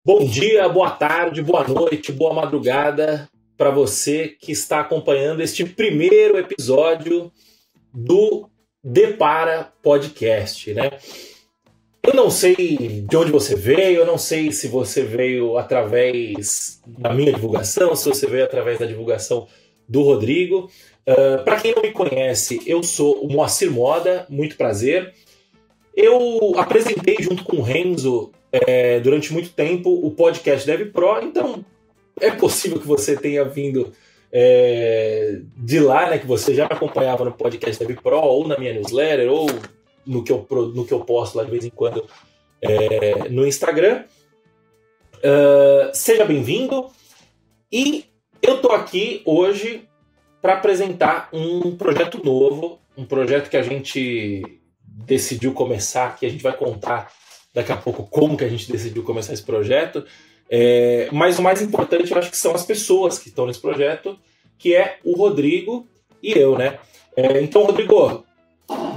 Bom dia, boa tarde, boa noite, boa madrugada para você que está acompanhando este primeiro episódio do Depara Podcast, né? Eu não sei de onde você veio, eu não sei se você veio através da minha divulgação, se você veio através da divulgação do Rodrigo. Para quem não me conhece, eu sou o Moacir Moda, muito prazer. Eu apresentei junto com o Renzo durante muito tempo o podcast DevPro, então é possível que você tenha vindo de lá, né, que você já me acompanhava no podcast DevPro, ou na minha newsletter, ou no que eu posto lá de vez em quando no Instagram. Seja bem-vindo. E eu tô aqui hoje para apresentar um projeto novo, um projeto que a gente decidiu começar, que a gente vai contar daqui a pouco como que a gente decidiu começar esse projeto. Mas o mais importante, eu acho que são as pessoas que estão nesse projeto, que é o Rodrigo e eu, né? Então, Rodrigo,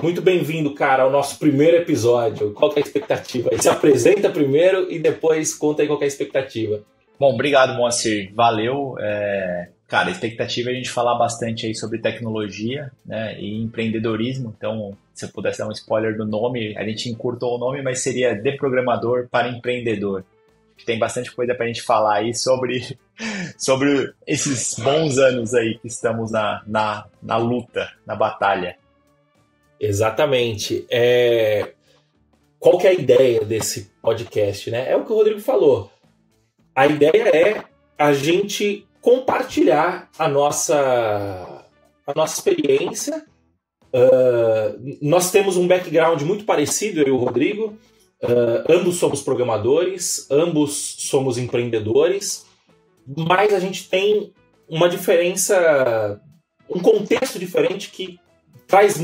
muito bem-vindo, cara, ao nosso primeiro episódio. Qual que é a expectativa? Se apresenta primeiro e depois conta aí qual que é a expectativa. Bom, obrigado, Moacir. Valeu. Cara, a expectativa é a gente falar bastante aí sobre tecnologia, né, e empreendedorismo. Então, se eu pudesse dar um spoiler do nome, a gente encurtou o nome, mas seria De Programador para Empreendedor. Tem bastante coisa para a gente falar aí sobre esses bons anos aí que estamos na luta, na batalha. Exatamente. Qual que é a ideia desse podcast, né? É o que o Rodrigo falou. A ideia é a gente compartilhar a nossa experiência. Nós temos um background muito parecido, eu e o Rodrigo. Ambos somos programadores, ambos somos empreendedores, mas a gente tem uma diferença, um contexto diferente que traz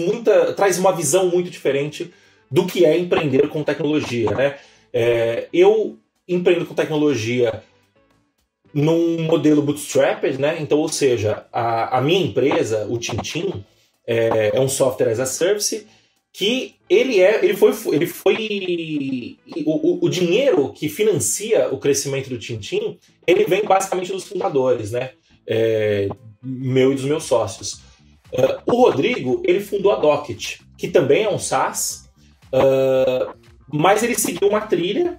uma visão muito diferente do que é empreender com tecnologia, né? Eu empreendo com tecnologia num modelo bootstrapped, né? Então, ou seja, a minha empresa, o Tintim, é um software as a service que o dinheiro que financia o crescimento do Tintim, ele vem basicamente dos fundadores, né? Meu e dos meus sócios. O Rodrigo, ele fundou a Docket, que também é um SaaS, mas ele seguiu uma trilha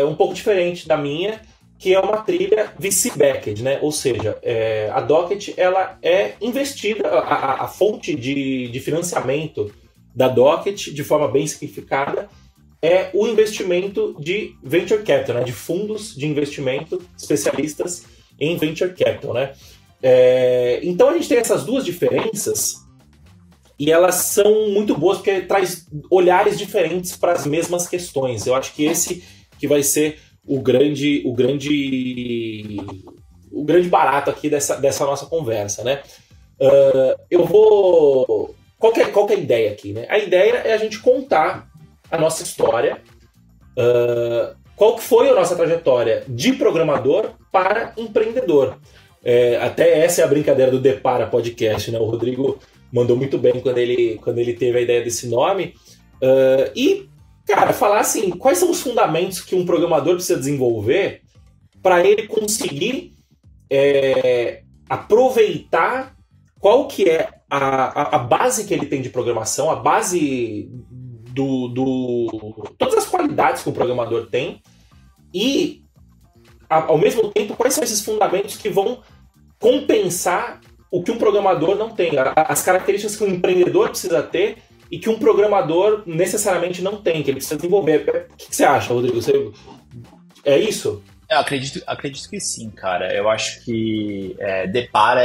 um pouco diferente da minha, que é uma trilha VC-backed, né? Ou seja, a Docket, ela é investida, a fonte de financiamento da Docket, de forma bem simplificada, é o investimento de venture capital, né? De fundos de investimento especialistas em venture capital, né? Então a gente tem essas duas diferenças e elas são muito boas porque traz olhares diferentes para as mesmas questões. Eu acho que esse que vai ser o grande barato aqui dessa nossa conversa, né? Qual que é a ideia aqui, né? A ideia é a gente contar a nossa história, qual que foi a nossa trajetória de programador para empreendedor. Até essa é a brincadeira do Depara Podcast, né? O Rodrigo mandou muito bem quando ele teve a ideia desse nome. E, cara, falar assim, quais são os fundamentos que um programador precisa desenvolver para ele conseguir aproveitar qual que é a base que ele tem de programação, a base todas as qualidades que um programador tem e, ao mesmo tempo, quais são esses fundamentos que vão compensar o que um programador não tem, as características que um empreendedor precisa ter e que um programador necessariamente não tem, que ele precisa desenvolver. O que você acha, Rodrigo? É isso? Eu acredito que sim, cara. Eu acho que Depara,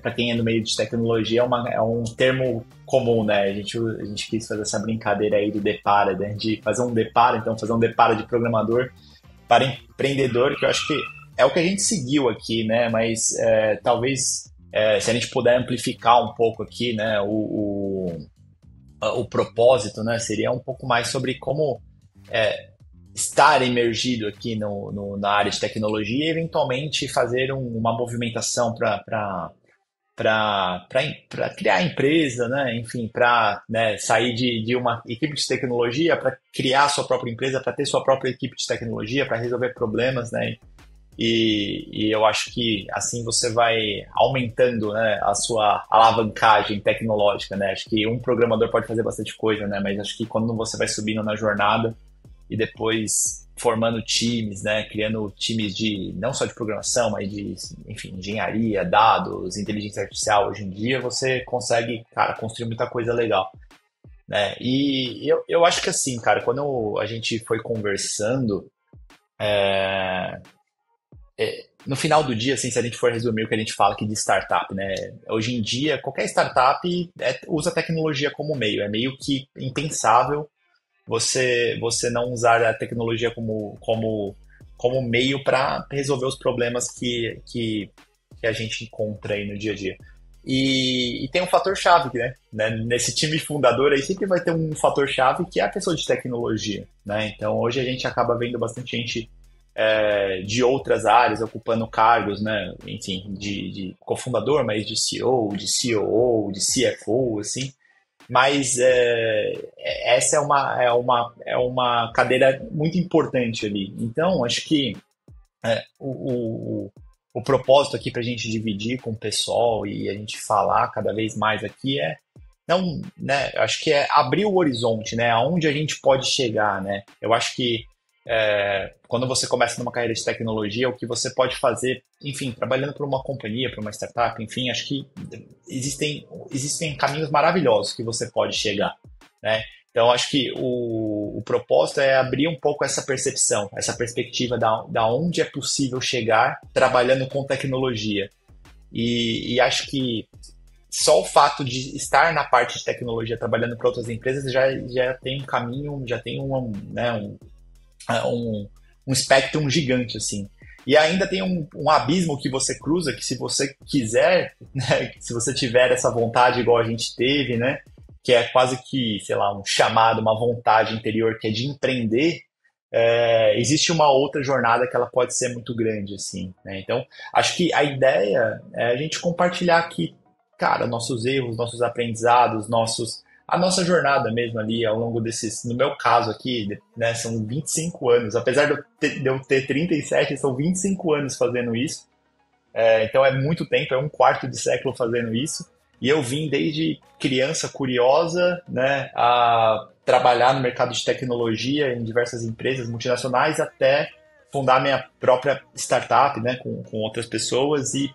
para quem é no meio de tecnologia, é um termo comum, né? A gente quis fazer essa brincadeira aí do Depara, né? De fazer um Depara, então fazer um Depara de programador para empreendedor, que eu acho que é o que a gente seguiu aqui, né? Mas talvez, se a gente puder amplificar um pouco aqui, né? O propósito, né? Seria um pouco mais sobre como estar emergido aqui na área de tecnologia e eventualmente fazer uma movimentação para para criar a empresa, né? Enfim, para, né, sair de uma equipe de tecnologia para criar a sua própria empresa, para ter sua própria equipe de tecnologia, para resolver problemas, né? E eu acho que assim você vai aumentando, né, a sua alavancagem tecnológica, né? Acho que um programador pode fazer bastante coisa, né? Mas acho que quando você vai subindo na jornada e depois formando times, né? Criando times de não só de programação, mas de, enfim, engenharia, dados, inteligência artificial, hoje em dia você consegue, cara, construir muita coisa legal, né? E eu acho que assim, cara, quando a gente foi conversando, no final do dia, assim, se a gente for resumir o que a gente fala aqui de startup, né? Hoje em dia, qualquer startup usa a tecnologia como meio. É meio que impensável você não usar a tecnologia como meio para resolver os problemas que a gente encontra aí no dia a dia. E tem um fator-chave, né? Nesse time fundador aí sempre vai ter um fator-chave que é a pessoa de tecnologia, né? Então hoje a gente acaba vendo bastante gente de outras áreas ocupando cargos, né? Enfim, de cofundador, mas de CEO, de COO, de CFO, assim. Mas essa é uma cadeira muito importante ali. Então, acho que o propósito aqui para a gente dividir com o pessoal e a gente falar cada vez mais aqui não, né? Acho que é abrir o horizonte, né? Aonde a gente pode chegar, né? Eu acho que quando você começa numa carreira de tecnologia, o que você pode fazer, enfim, trabalhando para uma companhia, para uma startup, enfim, acho que existem caminhos maravilhosos que você pode chegar, né? Então, acho que o propósito é abrir um pouco essa percepção, essa perspectiva da onde é possível chegar trabalhando com tecnologia. E acho que só o fato de estar na parte de tecnologia trabalhando para outras empresas já tem um caminho, já tem um espectro gigante, assim. E ainda tem um abismo que você cruza, que se você quiser, né, se você tiver essa vontade igual a gente teve, né, que é quase que, sei lá, um chamado, uma vontade interior que é de empreender, existe uma outra jornada que ela pode ser muito grande, assim, né? Então, acho que a ideia é a gente compartilhar aqui, cara, nossos erros, nossos aprendizados, a nossa jornada mesmo ali ao longo no meu caso aqui, né, são 25 anos, apesar de eu ter 37, são 25 anos fazendo isso, então é muito tempo, é um quarto de século fazendo isso, e eu vim desde criança curiosa, né, a trabalhar no mercado de tecnologia em diversas empresas multinacionais até fundar minha própria startup, né, com outras pessoas e,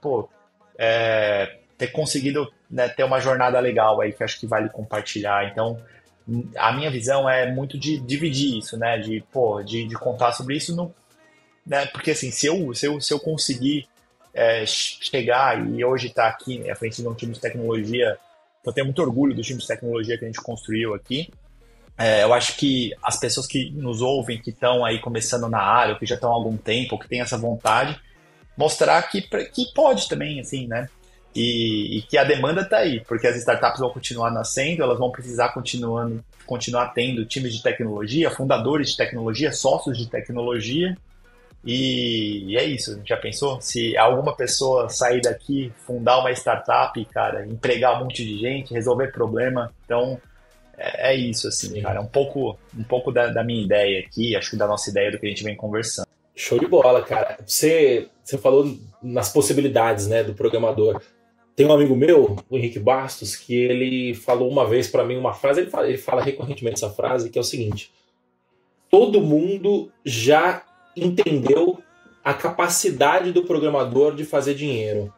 ter conseguido, né, ter uma jornada legal aí que acho que vale compartilhar. Então, a minha visão é muito de dividir isso, né, de contar sobre isso, né, porque assim, se eu conseguir chegar e hoje estar aqui à frente de um time de tecnologia, eu tenho muito orgulho do time de tecnologia que a gente construiu aqui. Eu acho que as pessoas que nos ouvem, que estão aí começando na área, ou que já estão há algum tempo, ou que têm essa vontade, mostrar que pode também, assim, né? E que a demanda está aí, porque as startups vão continuar nascendo, elas vão precisar continuar tendo times de tecnologia, fundadores de tecnologia, sócios de tecnologia, e é isso. Já pensou? Se alguma pessoa sair daqui, fundar uma startup, cara, empregar um monte de gente, resolver problema, então é isso, assim, sim, cara, um pouco da minha ideia aqui, acho que da nossa ideia do que a gente vem conversando. Show de bola, cara. Você falou nas possibilidades, né, do programador. Tem um amigo meu, o Henrique Bastos, que ele falou uma vez para mim uma frase, ele fala recorrentemente essa frase, que é o seguinte: todo mundo já entendeu a capacidade do programador de fazer dinheiro,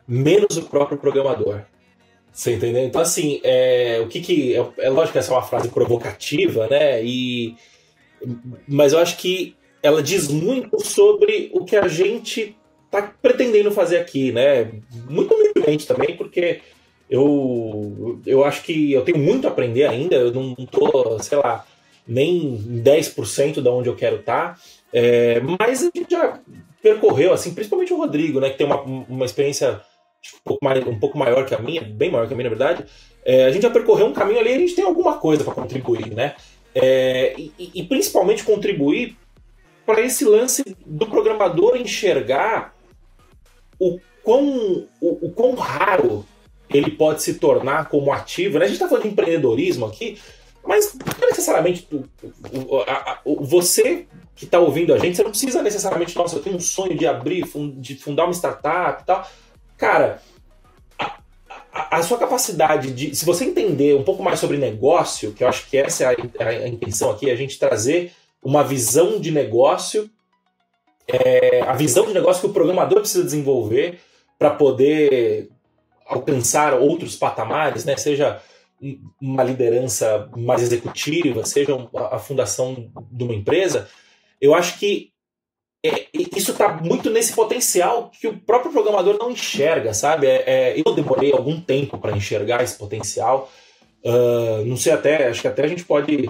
menos o próprio programador. Você entendeu? Então, assim, é lógico que essa é uma frase provocativa, né? Mas eu acho que ela diz muito sobre o que a gente está pretendendo fazer aqui, né? Muito humildemente também, porque eu acho que eu tenho muito a aprender ainda, eu não tô, sei lá, nem 10% de onde eu quero estar, mas a gente já percorreu, assim, principalmente o Rodrigo, né, que tem uma experiência um pouco maior que a minha, bem maior que a minha, na verdade. A gente já percorreu um caminho ali e a gente tem alguma coisa para contribuir, né? E principalmente contribuir para esse lance do programador enxergar o quão raro ele pode se tornar como ativo, né? A gente está falando de empreendedorismo aqui, mas não necessariamente você que está ouvindo a gente, você não precisa necessariamente, nossa, eu tenho um sonho de fundar uma startup e tal. Cara, a sua capacidade de... Se você entender um pouco mais sobre negócio, que eu acho que essa é a intenção aqui, a gente trazer uma visão de negócio, a visão de negócio que o programador precisa desenvolver para poder alcançar outros patamares, né? Seja uma liderança mais executiva, seja a fundação de uma empresa, eu acho que isso está muito nesse potencial que o próprio programador não enxerga, sabe? Eu demorei algum tempo para enxergar esse potencial. Não sei acho que até a gente pode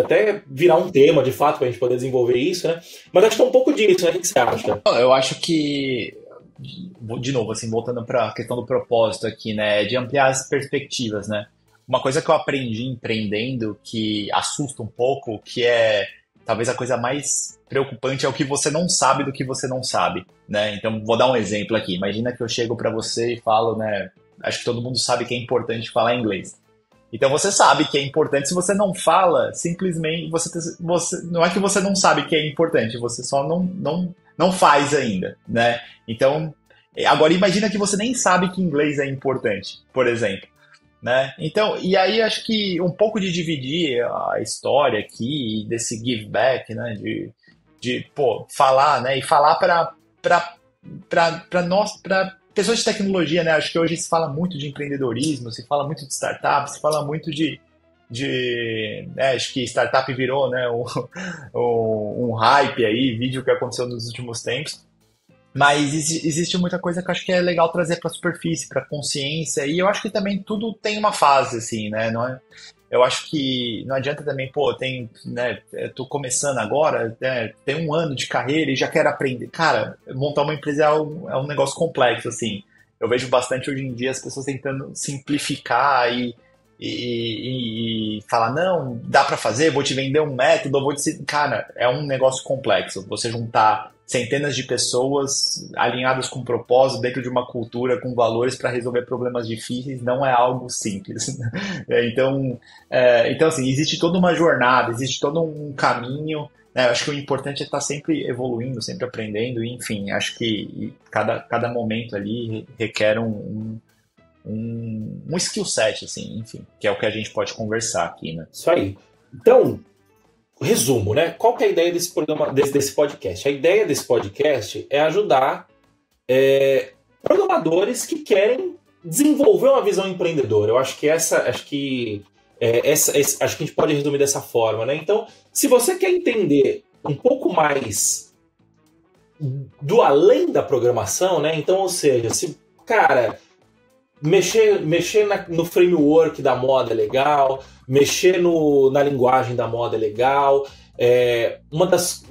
até virar um tema, de fato, para a gente poder desenvolver isso, né? Mas acho que é um pouco disso, né? O que você acha? Eu acho que, de novo, assim, voltando para a questão do propósito aqui, né? De ampliar as perspectivas, né? Uma coisa que eu aprendi empreendendo que assusta um pouco, que é talvez a coisa mais preocupante é o que você não sabe do que você não sabe, né? Então, vou dar um exemplo aqui. Imagina que eu chego para você e falo, né? Acho que todo mundo sabe que é importante falar inglês. Então, você sabe que é importante. Se você não fala, simplesmente, não é que você não sabe que é importante, você só não faz ainda, né? Então, agora imagina que você nem sabe que inglês é importante, por exemplo. Né? Então, e aí acho que um pouco de dividir a história aqui, desse give back, né? De falar, né? E falar para nós, para pessoas de tecnologia, né? Acho que hoje se fala muito de empreendedorismo, se fala muito de startup, se fala muito acho que startup virou, né? Um hype aí, vídeo que aconteceu nos últimos tempos. Mas existe muita coisa que eu acho que é legal trazer para a superfície, para a consciência, e eu acho que também tudo tem uma fase, assim, né? Eu acho que não adianta também, né? Eu tô começando agora, né, tem 1 ano de carreira e já quero aprender. Cara, montar uma empresa é um negócio complexo, assim. Eu vejo bastante hoje em dia as pessoas tentando simplificar e falar, não, dá para fazer, vou te vender um método, Cara, é um negócio complexo. Você juntar centenas de pessoas alinhadas com propósito dentro de uma cultura com valores para resolver problemas difíceis não é algo simples. Então, assim, existe toda uma jornada, existe todo um caminho, né? Acho que o importante é estar sempre evoluindo, sempre aprendendo, e, enfim, acho que cada momento ali requer um skill set, assim, enfim, que é o que a gente pode conversar aqui, né? Isso aí. Então, resumo, né? Qual que é a ideia desse programa, desse podcast? A ideia desse podcast é ajudar programadores que querem desenvolver uma visão empreendedora. Eu acho que acho que a gente pode resumir dessa forma, né? Então, se você quer entender um pouco mais do além da programação, né? Então, ou seja, cara, mexer no framework da moda é legal, mexer na linguagem da moda é legal. Uma das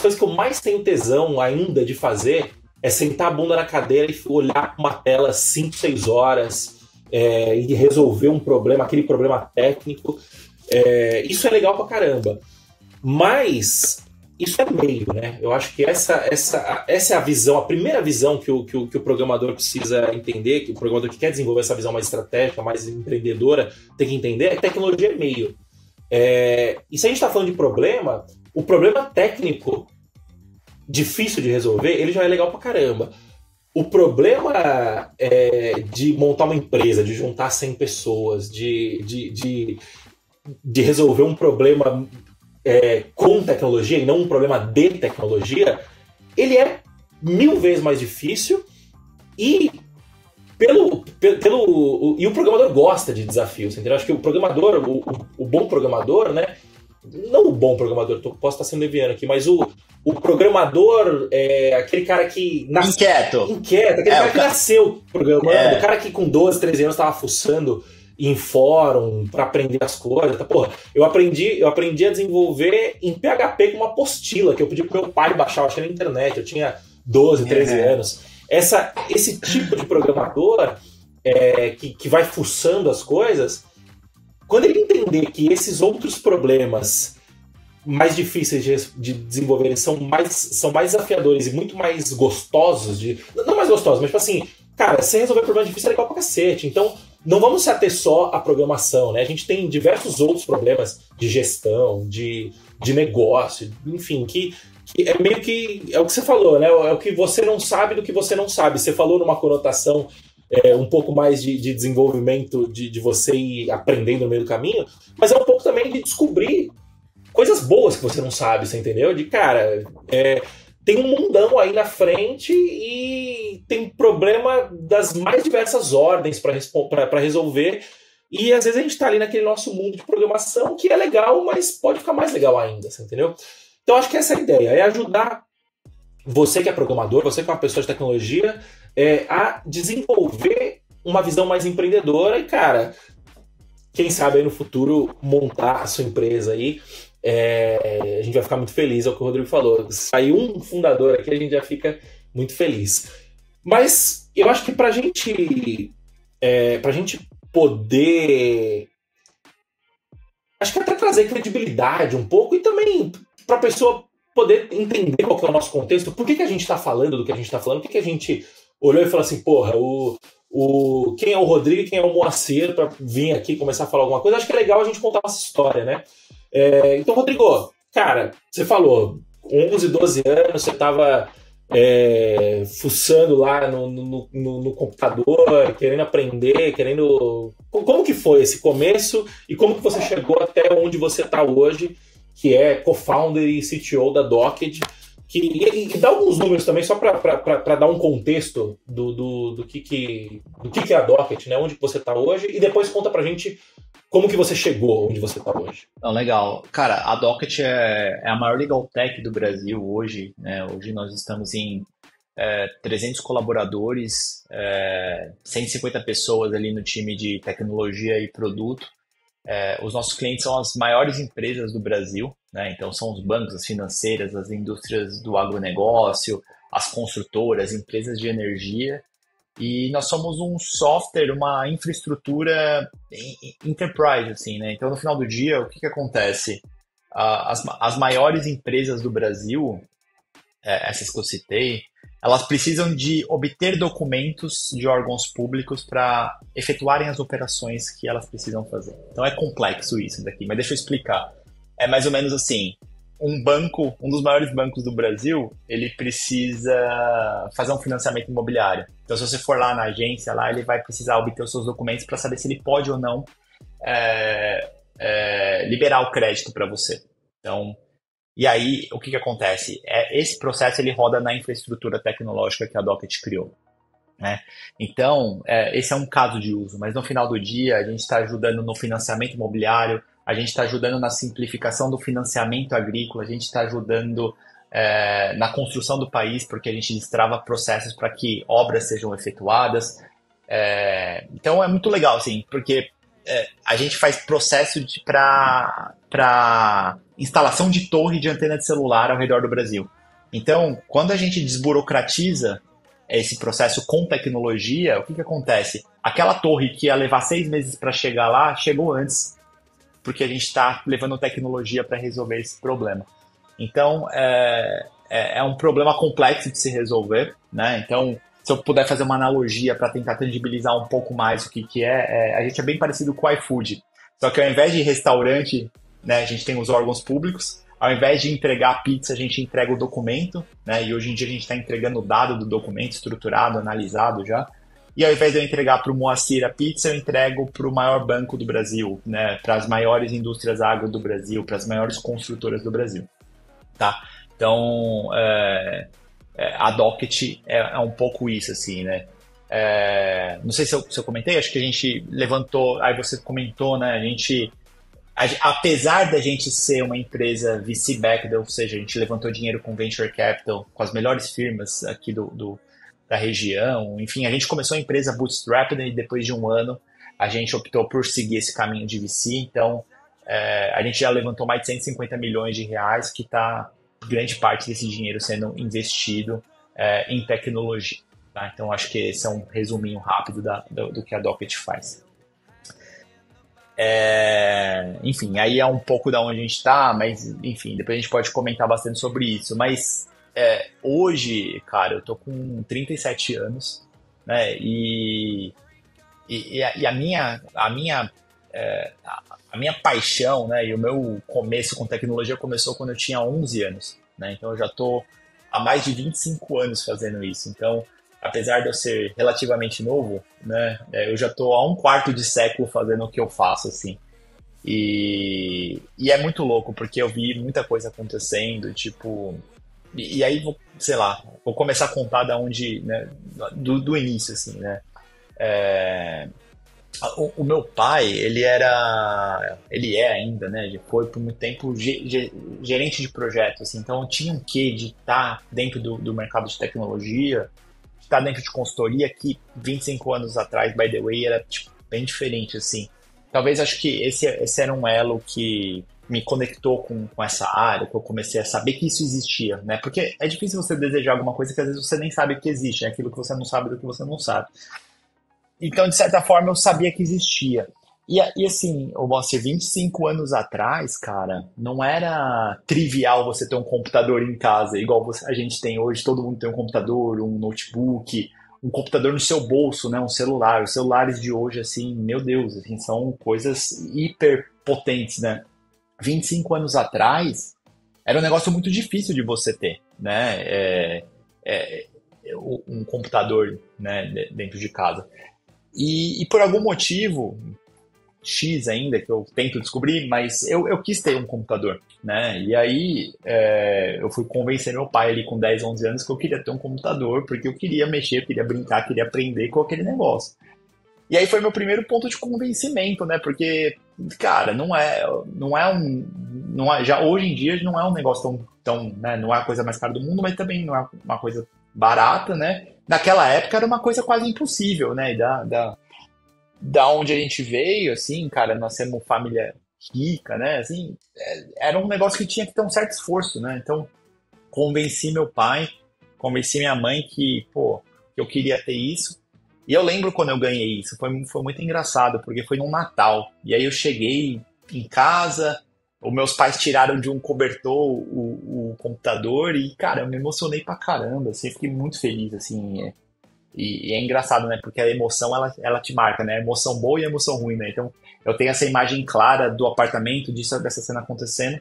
coisas que eu mais tenho tesão ainda de fazer é sentar a bunda na cadeira e olhar para uma tela 5, 6 horas e resolver um problema, aquele problema técnico. Isso é legal pra caramba. Mas isso é meio, né? Eu acho que essa é a visão, a primeira visão que o programador precisa entender, que o programador que quer desenvolver essa visão mais estratégica, mais empreendedora, tem que entender, é que tecnologia é meio. E se a gente está falando de problema, o problema técnico difícil de resolver, ele já é legal pra caramba. O problema de montar uma empresa, de juntar 100 pessoas, de resolver um problema com tecnologia e não um problema de tecnologia, ele é 1000 vezes mais difícil e e o programador gosta de desafios, entendeu? Acho que o programador, o bom programador, né? Não o bom programador, posso estar sendo leviano aqui, mas o programador é aquele cara que inquieto, aquele cara que nasceu programando, o cara que com 12, 13 anos estava fuçando em fórum para aprender as coisas. Porra, eu aprendi a desenvolver em PHP com uma apostila que eu pedi pro meu pai baixar, eu achei na internet, eu tinha 12, 13 anos. Esse tipo de programador que vai fuçando as coisas, quando ele entender que esses outros problemas mais difíceis de desenvolverem são mais desafiadores e muito mais gostosos não mais gostosa, mas tipo assim, cara, você resolver problema difícil é legal pra cacete. Então, não vamos se ater só à programação, né? A gente tem diversos outros problemas de gestão, de negócio, enfim, que é meio que. É o que você falou, né? É o que você não sabe do que você não sabe. Você falou numa conotação um pouco mais de desenvolvimento, de você ir aprendendo no meio do caminho, mas é um pouco também de descobrir coisas boas que você não sabe, você entendeu? De cara, tem um mundão aí na frente e tem problema das mais diversas ordens para resolver. E às vezes a gente tá ali naquele nosso mundo de programação que é legal, mas pode ficar mais legal ainda, você entendeu? Então acho que essa é a ideia, é ajudar você que é programador, você que é uma pessoa de tecnologia, a desenvolver uma visão mais empreendedora e, cara, quem sabe aí no futuro montar a sua empresa aí. A gente vai ficar muito feliz, é o que o Rodrigo falou. Se sair um fundador aqui, a gente já fica muito feliz. Mas eu acho que pra gente poder, acho que até trazer credibilidade um pouco e também pra pessoa poder entender qual que é o nosso contexto, por que a gente tá falando do que a gente tá falando, por que a gente olhou e falou assim, porra, quem é o Rodrigo e quem é o Moacir pra vir aqui começar a falar alguma coisa. Acho que é legal a gente contar essa história, né? Então, Rodrigo, cara, você falou, com 11, 12 anos, você estava fuçando lá no computador, querendo aprender, querendo... Como que foi esse começo e como que você chegou até onde você está hoje, que é co-founder e CTO da Docket? E dá alguns números também, só para dar um contexto do que é a Docket, né? Onde que você está hoje, e depois conta pra gente como que você chegou onde você está hoje. Não, legal. Cara, a Docket é a maior legal tech do Brasil hoje, né? Hoje nós estamos em 300 colaboradores, 150 pessoas ali no time de tecnologia e produto. Os nossos clientes são as maiores empresas do Brasil, né? Então são os bancos, as financeiras, as indústrias do agronegócio, as construtoras, empresas de energia. E nós somos um software, uma infraestrutura enterprise, assim, né? Então, no final do dia, o que acontece? As maiores empresas do Brasil, essas que eu citei, elas precisam de obter documentos de órgãos públicos para efetuarem as operações que elas precisam fazer. Então, é complexo isso daqui, mas deixa eu explicar. É mais ou menos assim. Um dos maiores bancos do Brasil, ele precisa fazer um financiamento imobiliário. Então, se você for lá na agência, lá ele vai precisar obter os seus documentos para saber se ele pode ou não liberar o crédito para você. Então, e aí, o que acontece? Esse processo ele roda na infraestrutura tecnológica que a Docket criou, né? Então, esse é um caso de uso, mas no final do dia, a gente está ajudando no financiamento imobiliário, a gente está ajudando na simplificação do financiamento agrícola, a gente está ajudando na construção do país, porque a gente destrava processos para que obras sejam efetuadas. Então é muito legal, assim, porque a gente faz processo para instalação de torre de antena de celular ao redor do Brasil. Então, quando a gente desburocratiza esse processo com tecnologia, o que acontece? Aquela torre que ia levar 6 meses para chegar lá, chegou antes, porque a gente está levando tecnologia para resolver esse problema. Então, é um problema complexo de se resolver, né? Então, se eu puder fazer uma analogia para tentar tangibilizar um pouco mais o que a gente é bem parecido com o iFood. Só que ao invés de restaurante, né, a gente tem os órgãos públicos, ao invés de entregar a pizza, a gente entrega o documento, né? E hoje em dia a gente está entregando o dado do documento estruturado, analisado já. E ao invés de eu entregar para o Moacir a pizza, eu entrego para o maior banco do Brasil, né? Para as maiores indústrias agro do Brasil, para as maiores construtoras do Brasil. Tá? Então, a Docket é um pouco isso, assim, né? Não sei se eu comentei, acho que a gente levantou, aí você comentou, né? Apesar da gente ser uma empresa VC-backed, ou seja, a gente levantou dinheiro com Venture Capital, com as melhores firmas aqui da região, enfim, a gente começou a empresa bootstrapped e depois de um ano a gente optou por seguir esse caminho de VC, então a gente já levantou mais de 150 milhões de reais, que está grande parte desse dinheiro sendo investido em tecnologia. Tá? Então acho que esse é um resuminho rápido do que a Docket faz. Enfim, aí é um pouco da onde a gente está, mas enfim, depois a gente pode comentar bastante sobre isso, mas Hoje, cara, eu tô com 37 anos, né? A minha paixão, né, e o meu começo com tecnologia começou quando eu tinha 11 anos, né? Então eu já tô há mais de 25 anos fazendo isso. Então, apesar de eu ser relativamente novo, né, eu já tô há um quarto de século fazendo o que eu faço, assim. E é muito louco, porque eu vi muita coisa acontecendo, tipo... E aí, sei lá, vou começar a contar da onde, né, do início, assim, né? O meu pai, ele é ainda, né? Ele foi por muito tempo gerente de projetos, assim, então tinha um quê de estar dentro do mercado de tecnologia, de estar dentro de consultoria, que 25 anos atrás, by the way, era tipo, bem diferente, assim. Talvez acho que esse era um elo que me conectou com essa área, que eu comecei a saber que isso existia, né? Porque é difícil você desejar alguma coisa que às vezes você nem sabe que existe, é aquilo que você não sabe do que você não sabe. Então, de certa forma, eu sabia que existia. E assim, o Moacir, 25 anos atrás, cara, não era trivial você ter um computador em casa, igual a gente tem hoje, todo mundo tem um computador, um notebook, um computador no seu bolso, né, um celular. Os celulares de hoje, assim, meu Deus, assim, são coisas hiper potentes, né? 25 anos atrás, era um negócio muito difícil de você ter, né? Um computador, né, dentro de casa. E por algum motivo, X ainda, que eu tento descobrir, mas eu quis ter um computador, né? E aí eu fui convencer meu pai ali com 10, 11 anos que eu queria ter um computador, porque eu queria mexer, eu queria brincar, queria aprender com aquele negócio. E aí foi meu primeiro ponto de convencimento, né? Porque, cara, já hoje em dia não é um negócio tão, né? Não é a coisa mais cara do mundo, mas também não é uma coisa barata, né? Naquela época era uma coisa quase impossível, né? E da onde a gente veio, assim, cara, nós somos família rica, né? Assim, era um negócio que tinha que ter um certo esforço, né? Então, convenci meu pai, convenci minha mãe que eu queria ter isso. E eu lembro quando eu ganhei isso, foi muito engraçado, porque foi num Natal. E aí eu cheguei em casa, os meus pais tiraram de um cobertor o computador e, cara, eu me emocionei pra caramba, assim, fiquei muito feliz, assim. E é engraçado, né? Porque a emoção, ela te marca, né? A emoção boa e a emoção ruim, né? Então, eu tenho essa imagem clara do apartamento, dessa cena acontecendo.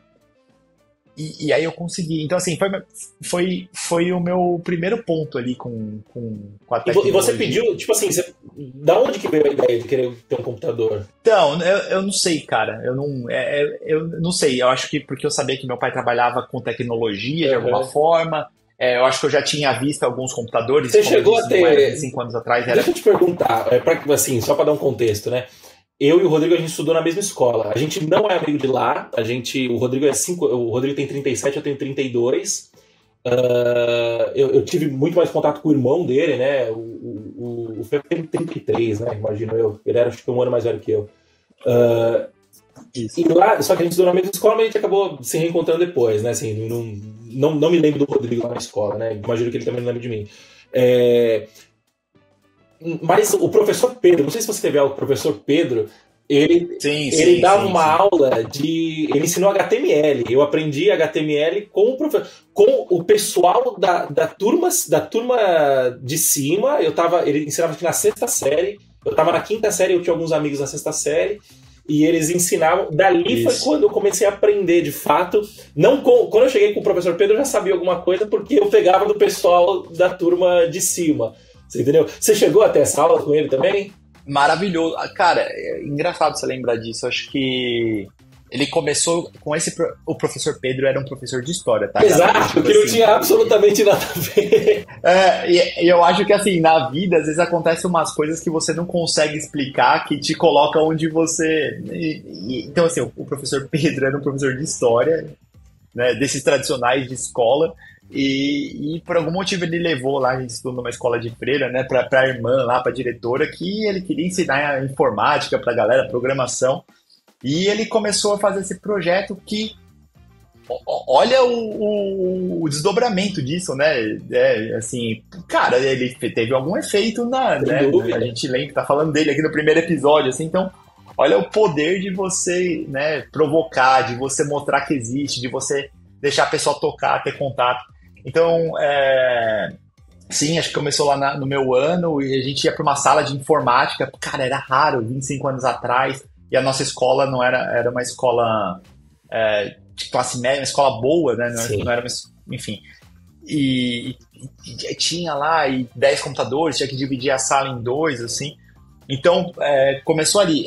E aí eu consegui. Então, assim, foi o meu primeiro ponto ali com a tecnologia. E você pediu, tipo assim, da onde que veio a ideia de querer ter um computador? Então, eu não sei, cara. Eu não sei. Eu acho que porque eu sabia que meu pai trabalhava com tecnologia de alguma forma. Eu acho que eu já tinha visto alguns computadores. Você chegou a ter... 5 anos atrás. Deixa eu te perguntar, assim, só para dar um contexto, né? Eu e o Rodrigo, a gente estudou na mesma escola. A gente não é amigo de lá. O Rodrigo tem 37, eu tenho 32. Eu tive muito mais contato com o irmão dele, né? O Fê tem 33, né? Imagino eu. Ele era, acho que, um ano mais velho que eu. E lá, só que a gente estudou na mesma escola, mas a gente acabou se reencontrando depois, né? Assim, não me lembro do Rodrigo lá na escola, né? Imagino que ele também não lembra de mim. Mas o professor Pedro, não sei se você teve aula com o professor Pedro, ele dava uma aula ele ensinou HTML. Eu aprendi HTML com o pessoal da turma de cima. Ele ensinava aqui na 6ª série, eu estava na 5ª série, eu tinha alguns amigos na 6ª série, e eles ensinavam. Dali foi quando eu comecei a aprender de fato. Quando eu cheguei com o professor Pedro, eu já sabia alguma coisa, porque eu pegava do pessoal da turma de cima. Você entendeu? Você chegou até essa aula com ele também? Maravilhoso. Cara, é engraçado você lembrar disso. Eu acho que ele começou com o professor Pedro era um professor de história, tá? Exato, tipo, que não tinha absolutamente nada a ver. E eu acho que, assim, na vida, às vezes acontecem umas coisas que você não consegue explicar, que te colocam onde você... Então, assim, o professor Pedro era um professor de história, né, desses tradicionais de escola, e por algum motivo ele levou lá, a gente estudou numa escola de freira, né, pra irmã lá, pra diretora, que ele queria ensinar a informática pra galera, programação, e ele começou a fazer esse projeto que, olha o desdobramento disso, né, assim, cara, ele teve algum efeito né, a gente lembra, tá falando dele aqui no primeiro episódio, assim, então, olha o poder de você, né, provocar, de você mostrar que existe, de você deixar a pessoa tocar, ter contato. Então, sim, acho que começou lá no meu ano e a gente ia para uma sala de informática. Cara, era raro, 25 anos atrás. E a nossa escola não era uma escola de classe média, uma escola boa, né? Não era enfim. E tinha lá 10 computadores, tinha que dividir a sala em dois, assim. Então, começou ali.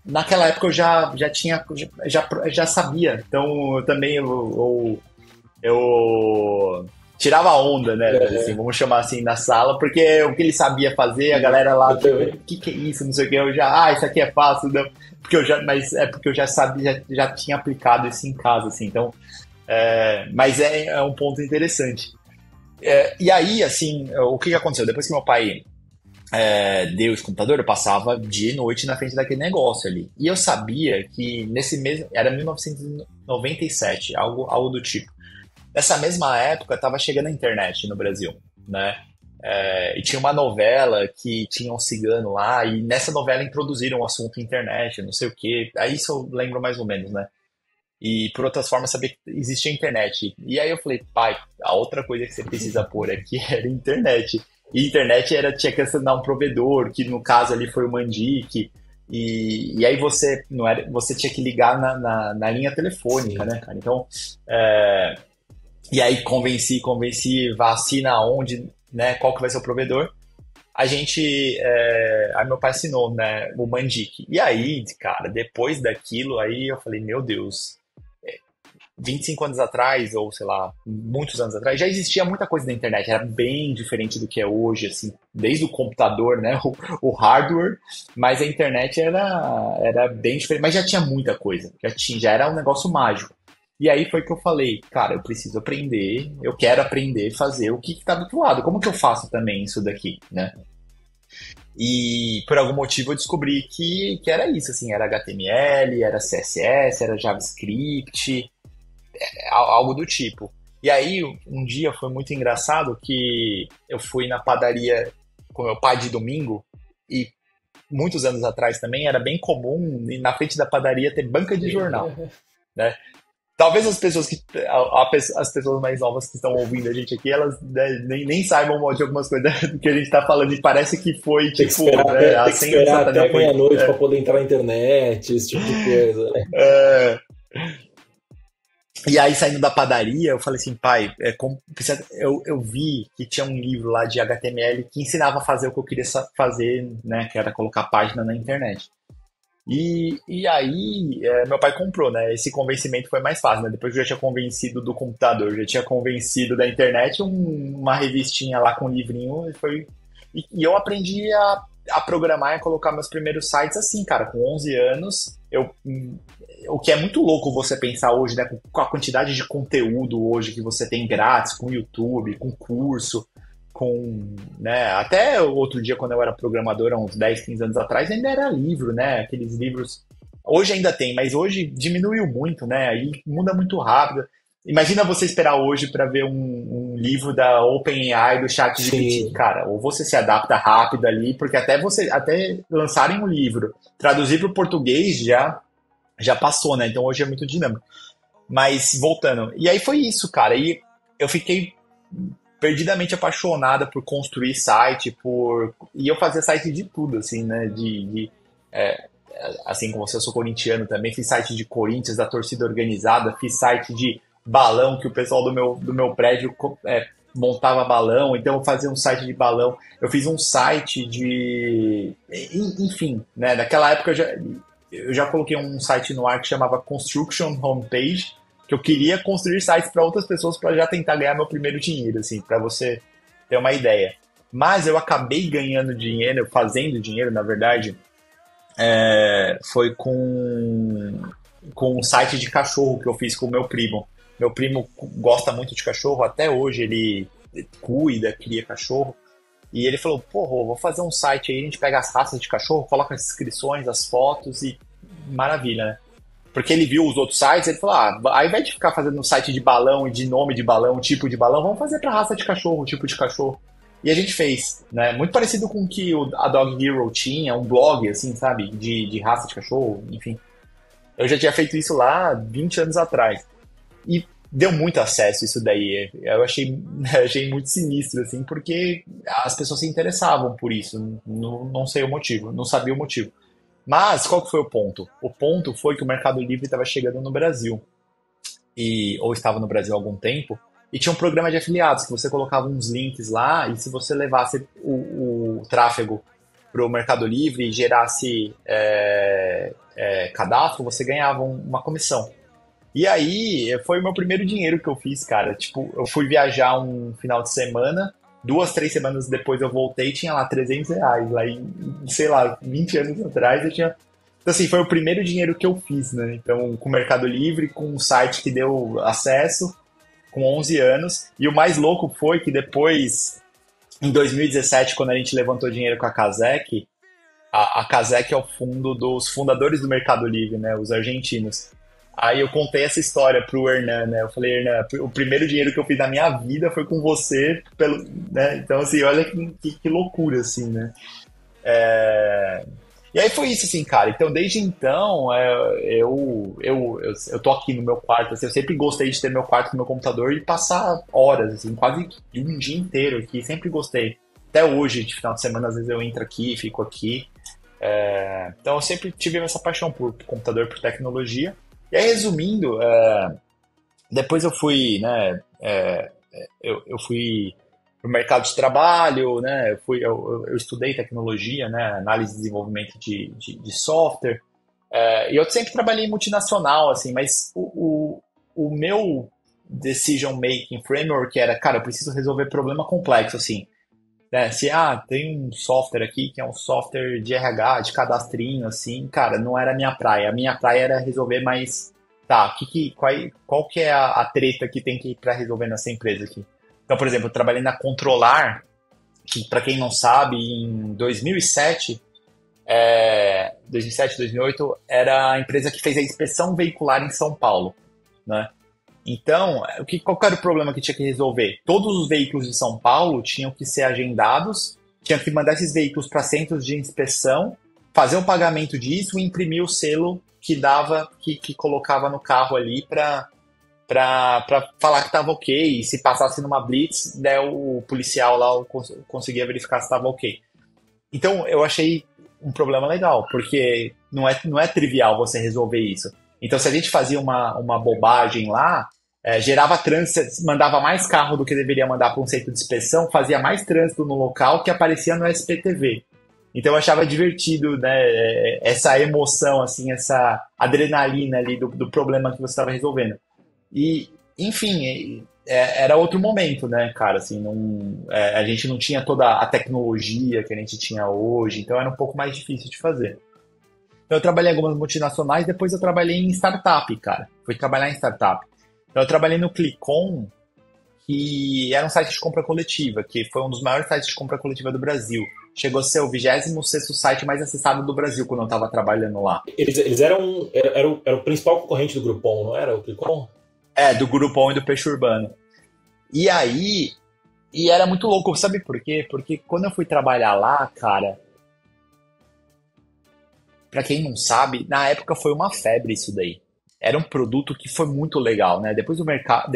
Naquela época eu já sabia. Então, eu também eu tirava onda, né? Assim, vamos chamar assim, na sala, porque o que ele sabia fazer, a galera lá, o que é isso, não sei o que, eu já, isso aqui é fácil, não. Mas é porque eu já sabia, já tinha aplicado isso em casa, assim, então, mas é um ponto interessante. E aí, assim, o que aconteceu? Depois que meu pai deu esse computador, eu passava dia e noite na frente daquele negócio ali. E eu sabia que nesse mês, era 1997, algo do tipo. Nessa mesma época, estava chegando a internet no Brasil, né? E tinha uma novela que tinha um cigano lá, e nessa novela introduziram o assunto internet, não sei o quê. Aí isso eu lembro mais ou menos, né? E por outras formas, sabia que existia internet. E aí eu falei, pai, a outra coisa que você precisa pôr aqui era internet. E internet tinha que assinar um provedor, que no caso ali foi o Mandic. E aí você tinha que ligar na linha telefônica, né, cara? Então, e aí convenci, vacina onde, né, qual que vai ser o provedor. Aí meu pai assinou, né, o Mandic. E aí, cara, depois daquilo, aí eu falei, meu Deus, 25 anos atrás, ou sei lá, muitos anos atrás, já existia muita coisa na internet, era bem diferente do que é hoje, assim, desde o computador, né, o hardware, mas a internet era bem diferente, mas já tinha muita coisa, já era um negócio mágico. E aí foi que eu falei, cara, eu preciso aprender, eu quero aprender a fazer o que tá do outro lado, como que eu faço também isso daqui, né? E por algum motivo eu descobri que era isso, assim, era HTML, era CSS, era JavaScript, algo do tipo. E aí, um dia foi muito engraçado que eu fui na padaria com meu pai de domingo e muitos anos atrás também era bem comum na frente da padaria ter banca de jornal, né? Talvez as pessoas mais novas que estão ouvindo a gente aqui, elas nem saibam de algumas coisas que a gente está falando e parece que foi tem tipo... Tem que esperar até meia-noite para poder entrar na internet, esse tipo de coisa. E aí, saindo da padaria, eu falei assim, pai, eu vi que tinha um livro lá de HTML que ensinava a fazer o que eu queria fazer, né, que era colocar página na internet. E aí, meu pai comprou, né? Esse convencimento foi mais fácil, né? Depois que eu já tinha convencido do computador, já tinha convencido da internet, uma revistinha lá com um livrinho, e eu aprendi a programar e a colocar meus primeiros sites assim, cara, com 11 anos. O que é muito louco você pensar hoje, né? Com a quantidade de conteúdo hoje que você tem grátis, com YouTube, com curso, né, até outro dia quando eu era programador, há uns 10, 15 anos atrás, ainda era livro, né, aqueles livros, hoje ainda tem, mas hoje diminuiu muito, né, aí muda muito rápido. Imagina você esperar hoje para ver um livro da OpenAI, do ChatGPT, cara, ou você se adapta rápido ali, porque até lançarem um livro, traduzir para o português já passou, né, então hoje é muito dinâmico. Mas voltando, e aí foi isso, cara, e eu fiquei perdidamente apaixonada por construir site, e eu fazia site de tudo, assim, né, assim como você, eu sou corintiano também, fiz site de Corinthians, da torcida organizada, fiz site de balão, que o pessoal do meu prédio montava balão, então eu fazia um site de balão, eu fiz um site enfim, né, naquela época eu já coloquei um site no ar que chamava Construction Homepage, que eu queria construir sites para outras pessoas para já tentar ganhar meu primeiro dinheiro, assim, para você ter uma ideia. Mas eu acabei ganhando dinheiro, fazendo dinheiro, na verdade, foi com um site de cachorro que eu fiz com o meu primo. Meu primo gosta muito de cachorro, até hoje ele cuida, cria cachorro. E ele falou, porra, vou fazer um site aí, a gente pega as raças de cachorro, coloca as inscrições, as fotos e maravilha, né? Porque ele viu os outros sites, ele falou, ao invés de ficar fazendo um site de balão e de nome de balão, tipo de balão, vamos fazer pra raça de cachorro, tipo de cachorro. E a gente fez, né? Muito parecido com o que a Dog Hero tinha, um blog, assim, sabe? De raça de cachorro, enfim. Eu já tinha feito isso lá 20 anos atrás. E deu muito acesso isso daí. Eu achei muito sinistro, assim, porque as pessoas se interessavam por isso. Não sei o motivo, não sabia o motivo. Mas qual que foi o ponto? O ponto foi que o Mercado Livre estava chegando no Brasil, ou estava no Brasil há algum tempo, e tinha um programa de afiliados, que você colocava uns links lá, e se você levasse o tráfego para o Mercado Livre e gerasse cadastro, você ganhava uma comissão. E aí, foi o meu primeiro dinheiro que eu fiz, cara. Tipo, eu fui viajar um final de semana, 2, 3 semanas depois eu voltei e tinha lá R$ 300. Lá em, sei lá, 20 anos atrás eu tinha... Então, assim, foi o primeiro dinheiro que eu fiz, né? Então, com o Mercado Livre, com um site que deu acesso, com 11 anos. E o mais louco foi que depois, em 2017, quando a gente levantou dinheiro com a Kazek, a Kazek é o fundo dos fundadores do Mercado Livre, né? Os argentinos. Aí eu contei essa história pro Hernan, né? Eu falei, Hernan, o primeiro dinheiro que eu fiz na minha vida foi com você, né? Então, assim, olha que loucura, assim, né? E aí foi isso, assim, cara. Então, desde então, eu tô aqui no meu quarto, assim, eu sempre gostei de ter meu quarto no meu computador e passar horas, assim, quase um dia inteiro aqui, sempre gostei. Até hoje, de final de semana, às vezes eu entro aqui, fico aqui. Então, eu sempre tive essa paixão por computador, por tecnologia. E aí, resumindo, depois eu fui, né, eu fui pro mercado de trabalho, né, eu estudei tecnologia, né, análise e desenvolvimento de software, e eu sempre trabalhei em multinacional, assim, mas o meu decision making framework era, cara, eu preciso resolver problema complexo, assim, né, tem um software aqui que é um software de RH, de cadastrinho, assim, cara, não era a minha praia era resolver mais, tá, qual que é a treta que tem que ir para resolver nessa empresa aqui? Então, por exemplo, eu trabalhei na Controlar, que para quem não sabe, em 2007, 2008, era a empresa que fez a inspeção veicular em São Paulo, né? Então, qual era o problema que tinha que resolver? Todos os veículos de São Paulo tinham que ser agendados, tinham que mandar esses veículos para centros de inspeção, fazer o pagamento disso e imprimir o selo que colocava no carro ali para falar que estava ok. E se passasse numa blitz, né, o policial lá conseguia verificar se estava ok. Então, eu achei um problema legal, porque não é trivial você resolver isso. Então, se a gente fazia uma bobagem lá, gerava trânsito, mandava mais carro do que deveria mandar para um centro de inspeção, fazia mais trânsito no local que aparecia no SPTV. Então, eu achava divertido, né, essa emoção, assim, essa adrenalina ali do problema que você estava resolvendo. E, enfim, era outro momento, né, cara, assim, a gente não tinha toda a tecnologia que a gente tinha hoje, então era um pouco mais difícil de fazer. Então eu trabalhei em algumas multinacionais, depois eu trabalhei em startup, cara, fui trabalhar em startup. Então eu trabalhei no Clicom, que era um site de compra coletiva, que foi um dos maiores sites de compra coletiva do Brasil. Chegou a ser o 26º site mais acessado do Brasil quando eu estava trabalhando lá. Eles eram o principal concorrente do Groupon, não era o Clicom? Do Groupon e do Peixe Urbano. E aí, era muito louco, sabe por quê? Porque quando eu fui trabalhar lá, cara, pra quem não sabe, na época foi uma febre isso daí. Era um produto que foi muito legal, né? Depois o mercado,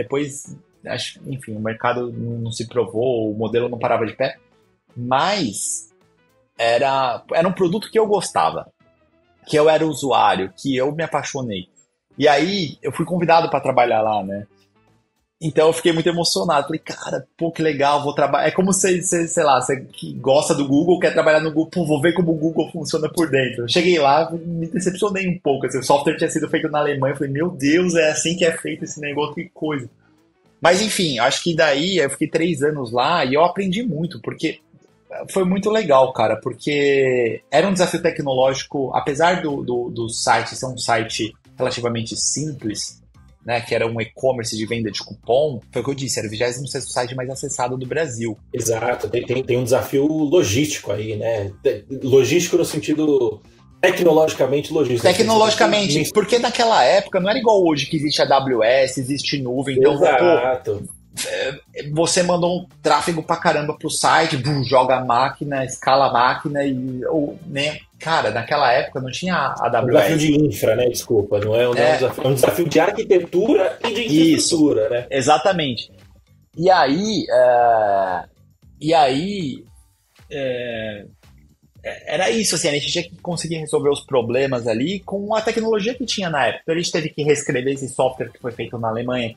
enfim, o mercado não se provou, o modelo não parava de pé, mas era um produto que eu gostava, que eu era usuário, que eu me apaixonei. E aí, eu fui convidado para trabalhar lá, né? Então, eu fiquei muito emocionado. Falei, cara, pô, que legal, vou trabalhar. É como sei lá, você que gosta do Google, quer trabalhar no Google, pô, vou ver como o Google funciona por dentro. Eu cheguei lá, me decepcionei um pouco. Assim, o software tinha sido feito na Alemanha. Eu falei, meu Deus, é assim que é feito esse negócio, que coisa. Mas, enfim, acho que daí eu fiquei 3 anos lá e eu aprendi muito, porque foi muito legal, cara, porque era um desafio tecnológico, apesar do site ser um site relativamente simples, né, que era um e-commerce de venda de cupom, foi o que eu disse, era o 26º site mais acessado do Brasil. Exato, tem um desafio logístico aí, né? Logístico no sentido tecnologicamente logístico. Tecnologicamente, porque naquela época não era igual hoje que existe AWS, existe nuvem, então exato. você mandou um tráfego pra caramba pro site, joga a máquina, escala a máquina ou, né? Cara, naquela época não tinha AWS. Um desafio de infra, né? Desculpa, não é um desafio, é um desafio de arquitetura e de infraestrutura, isso, né? Exatamente. E aí, era isso, assim, a gente tinha que conseguir resolver os problemas ali com a tecnologia que tinha na época. Então a gente teve que reescrever esse software que foi feito na Alemanha,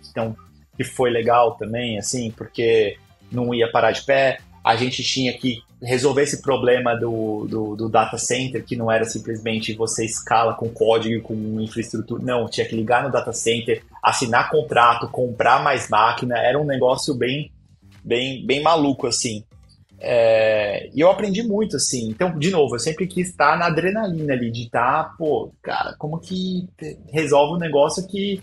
que foi legal também, assim, porque não ia parar de pé. A gente tinha que resolver esse problema do data center, que não era simplesmente você escala com código, com infraestrutura. Não, tinha que ligar no data center, assinar contrato, comprar mais máquina. Era um negócio bem maluco, assim. E eu aprendi muito, assim. Então, de novo, eu sempre quis estar na adrenalina ali, de estar, pô, cara, como que resolve um negócio que...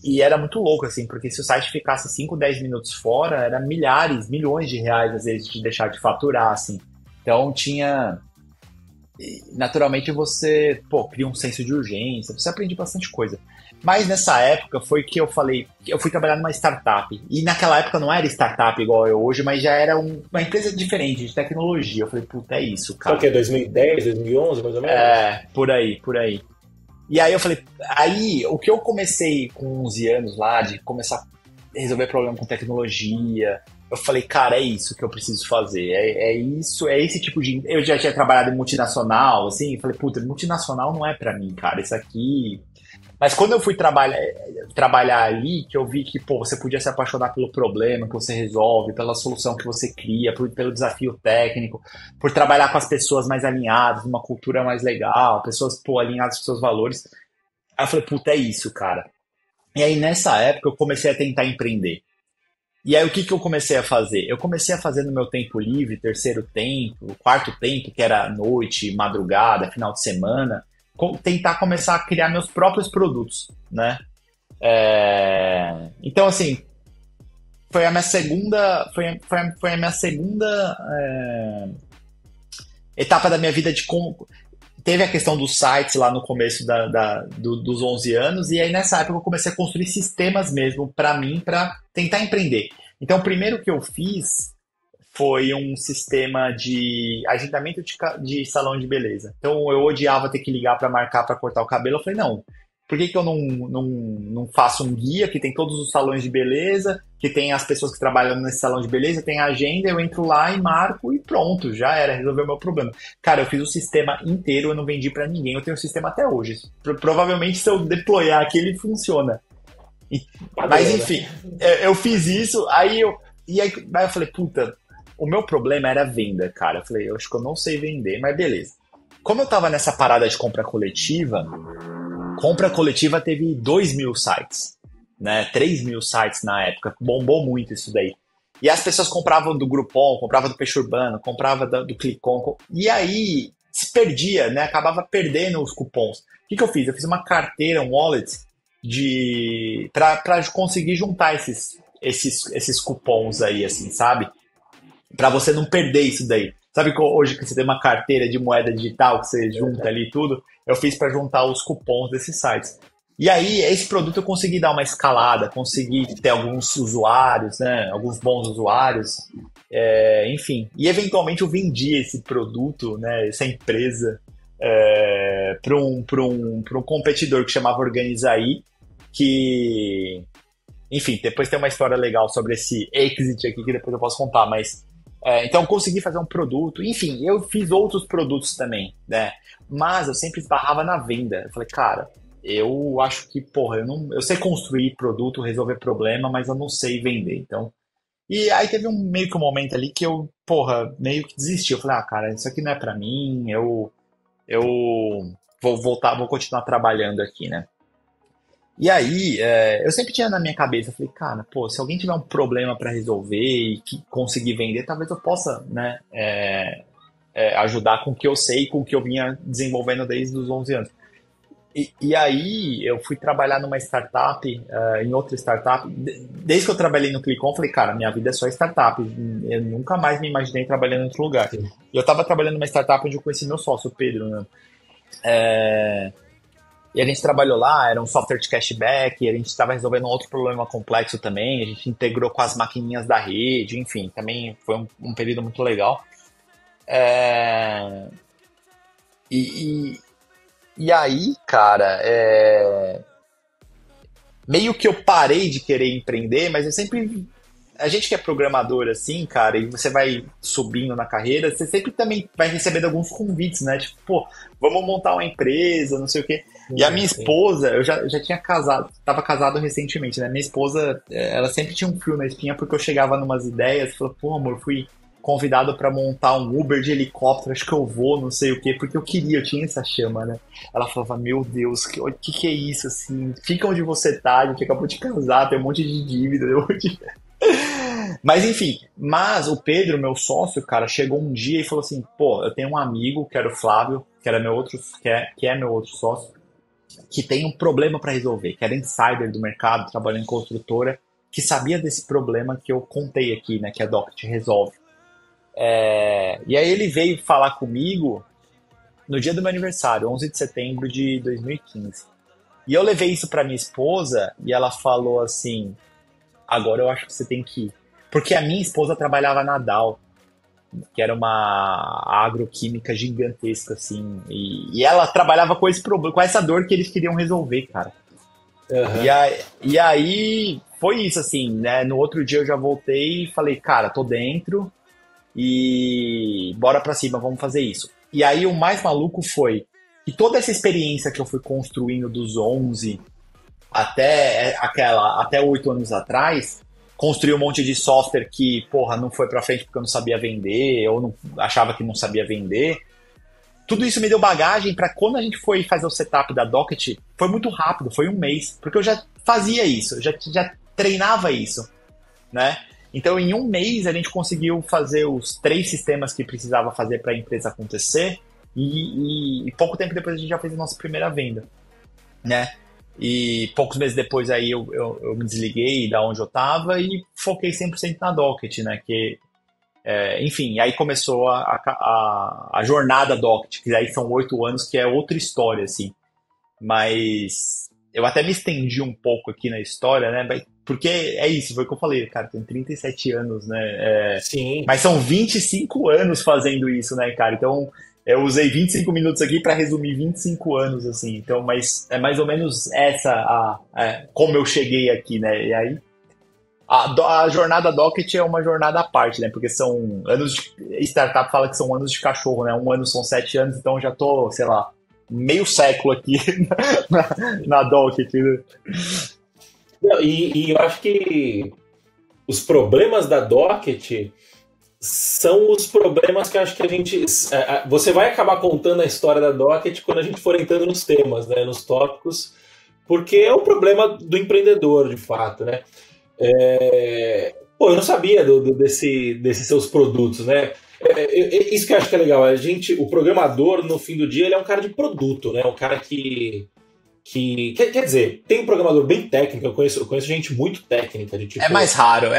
E era muito louco, assim, porque se o site ficasse 5, 10 minutos fora, era milhares, milhões de reais, às vezes, de deixar de faturar, assim. Então, tinha... Naturalmente, você, cria um senso de urgência, você aprende bastante coisa. Mas nessa época foi que eu falei, eu fui trabalhar numa startup. E naquela época não era startup igual é hoje, mas já era uma empresa diferente, de tecnologia. Eu falei, puta, é isso, cara. Só que é 2010, 2011, mais ou menos? Por aí. E aí eu falei, o que eu comecei com 11 anos lá, de começar a resolver problema com tecnologia, eu falei, cara, é isso que eu preciso fazer, isso, é esse tipo de... Eu já tinha trabalhado em multinacional, assim, falei, puta, multinacional não é pra mim, cara, isso aqui... Mas quando eu fui trabalhar ali, que eu vi que, você podia se apaixonar pelo problema que você resolve, pela solução que você cria, pelo desafio técnico, por trabalhar com as pessoas mais alinhadas, numa cultura mais legal, pessoas, alinhadas com seus valores. Aí eu falei, puta, é isso, cara. E aí, nessa época, eu comecei a tentar empreender. E aí, o que eu comecei a fazer? Eu comecei a fazer no meu tempo livre, terceiro tempo, quarto tempo, que era noite, madrugada, final de semana, tentar começar a criar meus próprios produtos, né? Então, assim, foi a minha segunda etapa da minha vida teve a questão dos sites lá no começo dos 11 anos, e aí nessa época eu comecei a construir sistemas mesmo para mim, para tentar empreender. Então, o primeiro que eu fiz foi um sistema de agendamento de salão de beleza. Então, eu odiava ter que ligar para marcar para cortar o cabelo. Eu falei, não, por que eu não faço um guia que tem todos os salões de beleza, que tem as pessoas que trabalham nesse salão de beleza, tem a agenda, eu entro lá e marco e pronto, já era, resolveu o meu problema. Cara, eu fiz o sistema inteiro, eu não vendi para ninguém, eu tenho o sistema até hoje. Provavelmente, se eu deployar aqui, ele funciona. Mas, enfim, eu fiz isso, aí eu falei, puta... O meu problema era venda, cara. Eu falei, eu acho que eu não sei vender, mas beleza. Como eu tava nessa parada de compra coletiva teve 2.000 sites, né? 3.000 sites na época. Bombou muito isso daí. E as pessoas compravam do Groupon, compravam do Peixe Urbano, compravam do Clicon. E aí se perdia, né? Acabava perdendo os cupons. O que eu fiz? Eu fiz uma carteira, um wallet, pra conseguir juntar esses cupons aí, assim, sabe? Pra você não perder isso daí. Sabe que hoje que você tem uma carteira de moeda digital que você junta ali tudo? Eu fiz para juntar os cupons desses sites. E aí, esse produto eu consegui dar uma escalada, consegui ter alguns usuários, né? Alguns bons usuários, enfim. E eventualmente eu vendi esse produto, né? Essa empresa, para um competidor que chamava Organizaí, que... Enfim, depois tem uma história legal sobre esse exit aqui que depois eu posso contar, mas... Então eu consegui fazer um produto, enfim, eu fiz outros produtos também, né? Mas eu sempre esbarrava na venda. Eu falei, cara, eu acho que, eu sei construir produto, resolver problema, mas eu não sei vender, então... E aí teve meio que um momento ali que eu, meio que desisti. Eu falei, cara, isso aqui não é pra mim, eu vou continuar trabalhando aqui, né? E aí, eu sempre tinha na minha cabeça, eu falei, cara, se alguém tiver um problema para resolver e conseguir vender, talvez eu possa, né, ajudar com o que eu sei, com o que eu vinha desenvolvendo desde os 11 anos. E aí, eu fui trabalhar numa startup, em outra startup. Desde que eu trabalhei no Clicon, eu falei, cara, minha vida é só startup. Eu nunca mais me imaginei trabalhando em outro lugar. Sim. E eu estava trabalhando numa startup onde eu conheci meu sócio, o Pedro, né? E a gente trabalhou lá, era um software de cashback, a gente estava resolvendo um outro problema complexo também, a gente integrou com as maquininhas da rede, enfim, também foi um período muito legal. E aí, cara, meio que eu parei de querer empreender, mas eu sempre... A gente que é programador, assim, cara, e você vai subindo na carreira, você sempre também vai recebendo alguns convites, né? Tipo, pô, vamos montar uma empresa, não sei o quê. E a minha esposa, eu já tinha casado, tava casado recentemente, né? Minha esposa, ela sempre tinha um frio na espinha, porque eu chegava numas ideias e falava, pô, amor, fui convidado pra montar um Uber de helicóptero, acho que eu vou, não sei o quê, porque eu tinha essa chama, né? Ela falava, meu Deus, que é isso, assim? Fica onde você tá, a gente acabou de casar, tem um monte de dívida, tem um monte de... Mas enfim, o Pedro, meu sócio, cara, chegou um dia e falou assim, pô, eu tenho um amigo, que era o Flávio, que é meu outro sócio, que tem um problema para resolver, que era insider do mercado, trabalhando em construtora, que sabia desse problema que eu contei aqui, né, que a Docket resolve. E aí ele veio falar comigo no dia do meu aniversário, 11 de setembro de 2015. E eu levei isso para minha esposa e ela falou assim, agora eu acho que você tem que ir. Porque a minha esposa trabalhava na Dow, que era uma agroquímica gigantesca, assim. E ela trabalhava com esse problema, com essa dor que eles queriam resolver, cara. Uhum. E aí foi isso, assim, né? No outro dia eu já voltei e falei, cara, tô dentro e bora pra cima, vamos fazer isso. E aí o mais maluco foi que toda essa experiência que eu fui construindo dos 11 até 8 anos atrás, construí um monte de software que, porra, não foi pra frente porque eu não sabia vender, ou não, achava que não sabia vender. Tudo isso me deu bagagem pra quando a gente foi fazer o setup da Docket, foi muito rápido, foi um mês, porque eu já fazia isso, já treinava isso, né? Então, em um mês, a gente conseguiu fazer os 3 sistemas que precisava fazer para a empresa acontecer, e pouco tempo depois a gente já fez a nossa primeira venda, né? E poucos meses depois aí eu me desliguei da onde eu estava e foquei 100% na Docket, né? Enfim, aí começou a jornada Docket, que aí são 8 anos, que é outra história, assim. Mas eu até me estendi um pouco aqui na história, né? Porque é isso, foi o que eu falei, cara, tem 37 anos, né? Sim. Mas são 25 anos fazendo isso, né, cara? Então... Eu usei 25 minutos aqui para resumir 25 anos, assim. Então, mas é mais ou menos como eu cheguei aqui, né? E aí, a jornada Docket é uma jornada à parte, né? Porque são anos de... Startup fala que são anos de cachorro, né? Um ano são 7 anos, então já tô, sei lá, meio século aqui na Docket. Né? E eu acho que os problemas da Docket... são os problemas que eu acho que a gente... Você vai acabar contando a história da Docket quando a gente for entrando nos temas, né, nos tópicos, porque é o problema do empreendedor, de fato, né? Eu não sabia desses seus produtos, né? Isso que eu acho que é legal. O programador, no fim do dia, ele é um cara de produto, né? Um cara que quer dizer, tem um programador bem técnico, eu conheço gente muito técnica. De, tipo, é mais raro,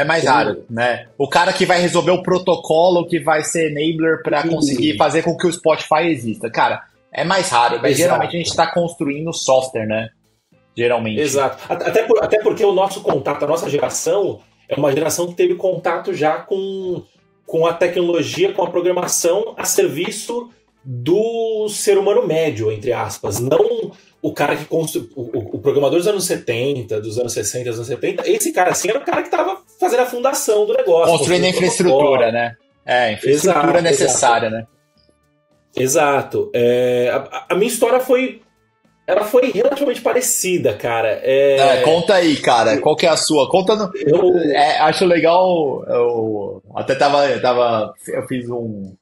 né? O cara que vai resolver o protocolo, que vai ser enabler para conseguir fazer com que o Spotify exista. Cara, é mais raro, mas geralmente a gente está construindo software, né? Geralmente. Exato. Até porque o nosso contato, a nossa geração, é uma geração que teve contato já com a tecnologia, com a programação a serviço do ser humano médio, entre aspas. Não o cara que construiu. O programador dos anos 70, dos anos 60, dos anos 70, esse cara assim era o cara que estava fazendo a fundação do negócio. Construindo a infraestrutura, né? Infraestrutura necessária, né? Exato. A minha história foi relativamente parecida, cara. Conta aí, cara. Qual que é a sua? Conta no... acho legal. Eu até eu fiz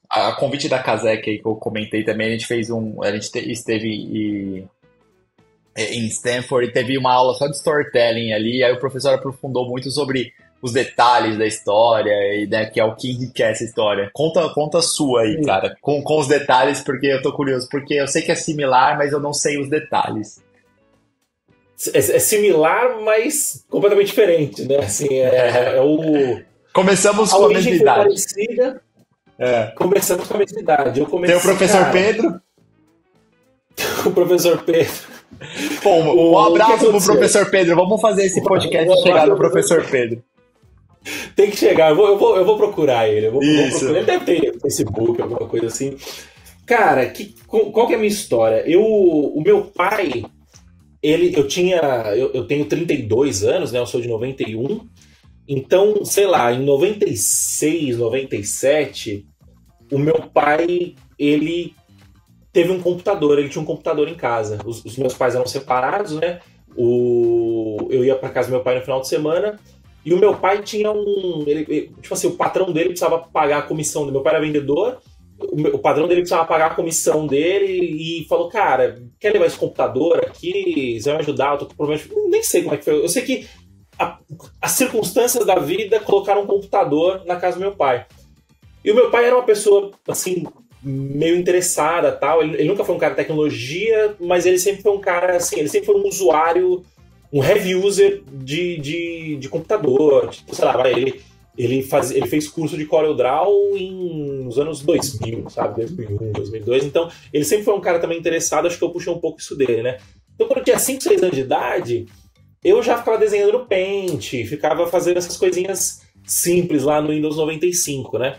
a convite da Kazek aí que eu comentei também. A gente esteve em Stanford e teve uma aula só de storytelling ali. Aí o professor aprofundou muito sobre os detalhes da história, e, né, que é o que enriquece a história. Conta a sua aí, cara, com os detalhes, porque eu tô curioso, porque eu sei que é similar, mas eu não sei os detalhes. É similar, mas completamente diferente, né? Assim, Começamos com a mesma idade. Começamos com a mesma idade. Tem o professor Pedro? O professor Pedro. Pô, um abraço pro professor Pedro. Vamos fazer esse podcast chegar no professor Pedro. Tem que chegar, eu vou procurar ele. Vou procurar. Ele deve ter Facebook, alguma coisa assim. Cara, qual que é a minha história? O meu pai, eu tenho 32 anos, né? Eu sou de 91. Então, sei lá, em 96, 97, o meu pai, ele teve um computador, ele tinha um computador em casa. Os meus pais eram separados, né? Eu ia pra casa do meu pai no final de semana. E o meu pai tinha tipo assim, o patrão dele precisava pagar a comissão. Meu pai era vendedor, o patrão dele precisava pagar a comissão dele e falou, cara, quer levar esse computador aqui? Você vai me ajudar? Eu tô com problema. Nem sei como é que foi. Eu sei que as circunstâncias da vida colocaram um computador na casa do meu pai. E o meu pai era uma pessoa, assim, meio interessada, tal. Ele nunca foi um cara de tecnologia, mas ele sempre foi um cara, assim, ele sempre foi um usuário, um heavy user de computador. Tipo, sei lá, ele fez curso de CorelDRAW nos anos 2000, sabe? 2001, 2002. Então, ele sempre foi um cara também interessado, acho que eu puxei um pouco isso dele, né? Então, quando eu tinha 5, 6 anos de idade, eu já ficava desenhando no Paint, ficava fazendo essas coisinhas simples lá no Windows 95, né?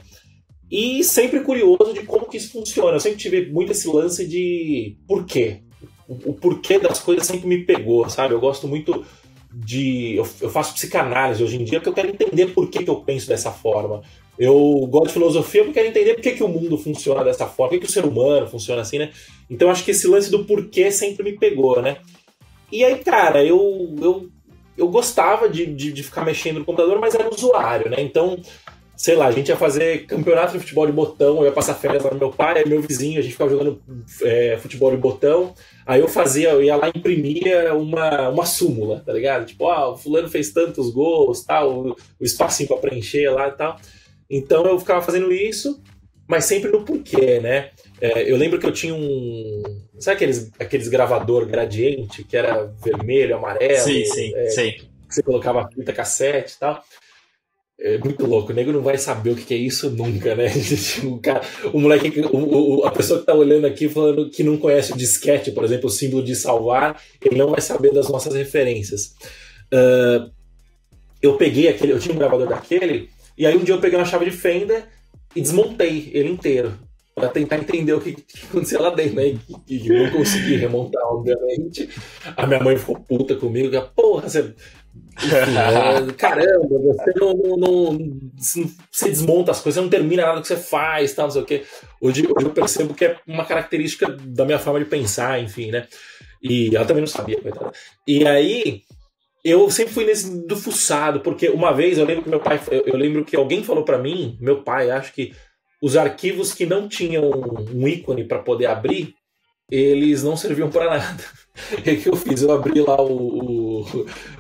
E sempre curioso de como que isso funciona. Eu sempre tive muito esse lance de porquê. O porquê das coisas sempre me pegou, sabe? Eu gosto muito eu faço psicanálise hoje em dia porque eu quero entender por que eu penso dessa forma. Eu gosto de filosofia porque eu quero entender por que o mundo funciona dessa forma, por que o ser humano funciona assim, né? Então acho que esse lance do porquê sempre me pegou, né? E aí, cara, eu gostava de ficar mexendo no computador, mas era usuário, né? Então, sei lá, a gente ia fazer campeonato de futebol de botão, eu ia passar férias lá no meu pai, aí meu vizinho, a gente ficava jogando futebol de botão, aí eu ia lá e imprimia uma súmula, tá ligado? Tipo, o fulano fez tantos gols, tal, o espacinho pra preencher lá e tal. Então eu ficava fazendo isso, mas sempre no porquê, né? Eu lembro que eu tinha sabe aqueles gravador gradiente, que era vermelho, amarelo? Sim. Que você colocava fita cassete e tal. É muito louco, o nego não vai saber o que é isso nunca, né? O moleque, a pessoa que tá olhando aqui falando que não conhece o disquete, por exemplo, o símbolo de salvar, ele não vai saber das nossas referências. Eu tinha um gravador daquele, e aí um dia eu peguei uma chave de fenda e desmontei ele inteiro, para tentar entender o que aconteceu lá dentro, né? E não consegui remontar, obviamente. A minha mãe ficou puta comigo, que porra, você... Enfim, caramba, você desmonta as coisas, você não termina nada que você faz, tal, não sei o quê. Hoje eu percebo que é uma característica da minha forma de pensar, enfim, né? E ela também não sabia, coitada. E aí, eu sempre fui nesse do fuçado, porque uma vez eu lembro que alguém falou pra mim, meu pai, acho que os arquivos que não tinham um ícone para poder abrir, eles não serviam para nada. O que eu fiz? Eu abri lá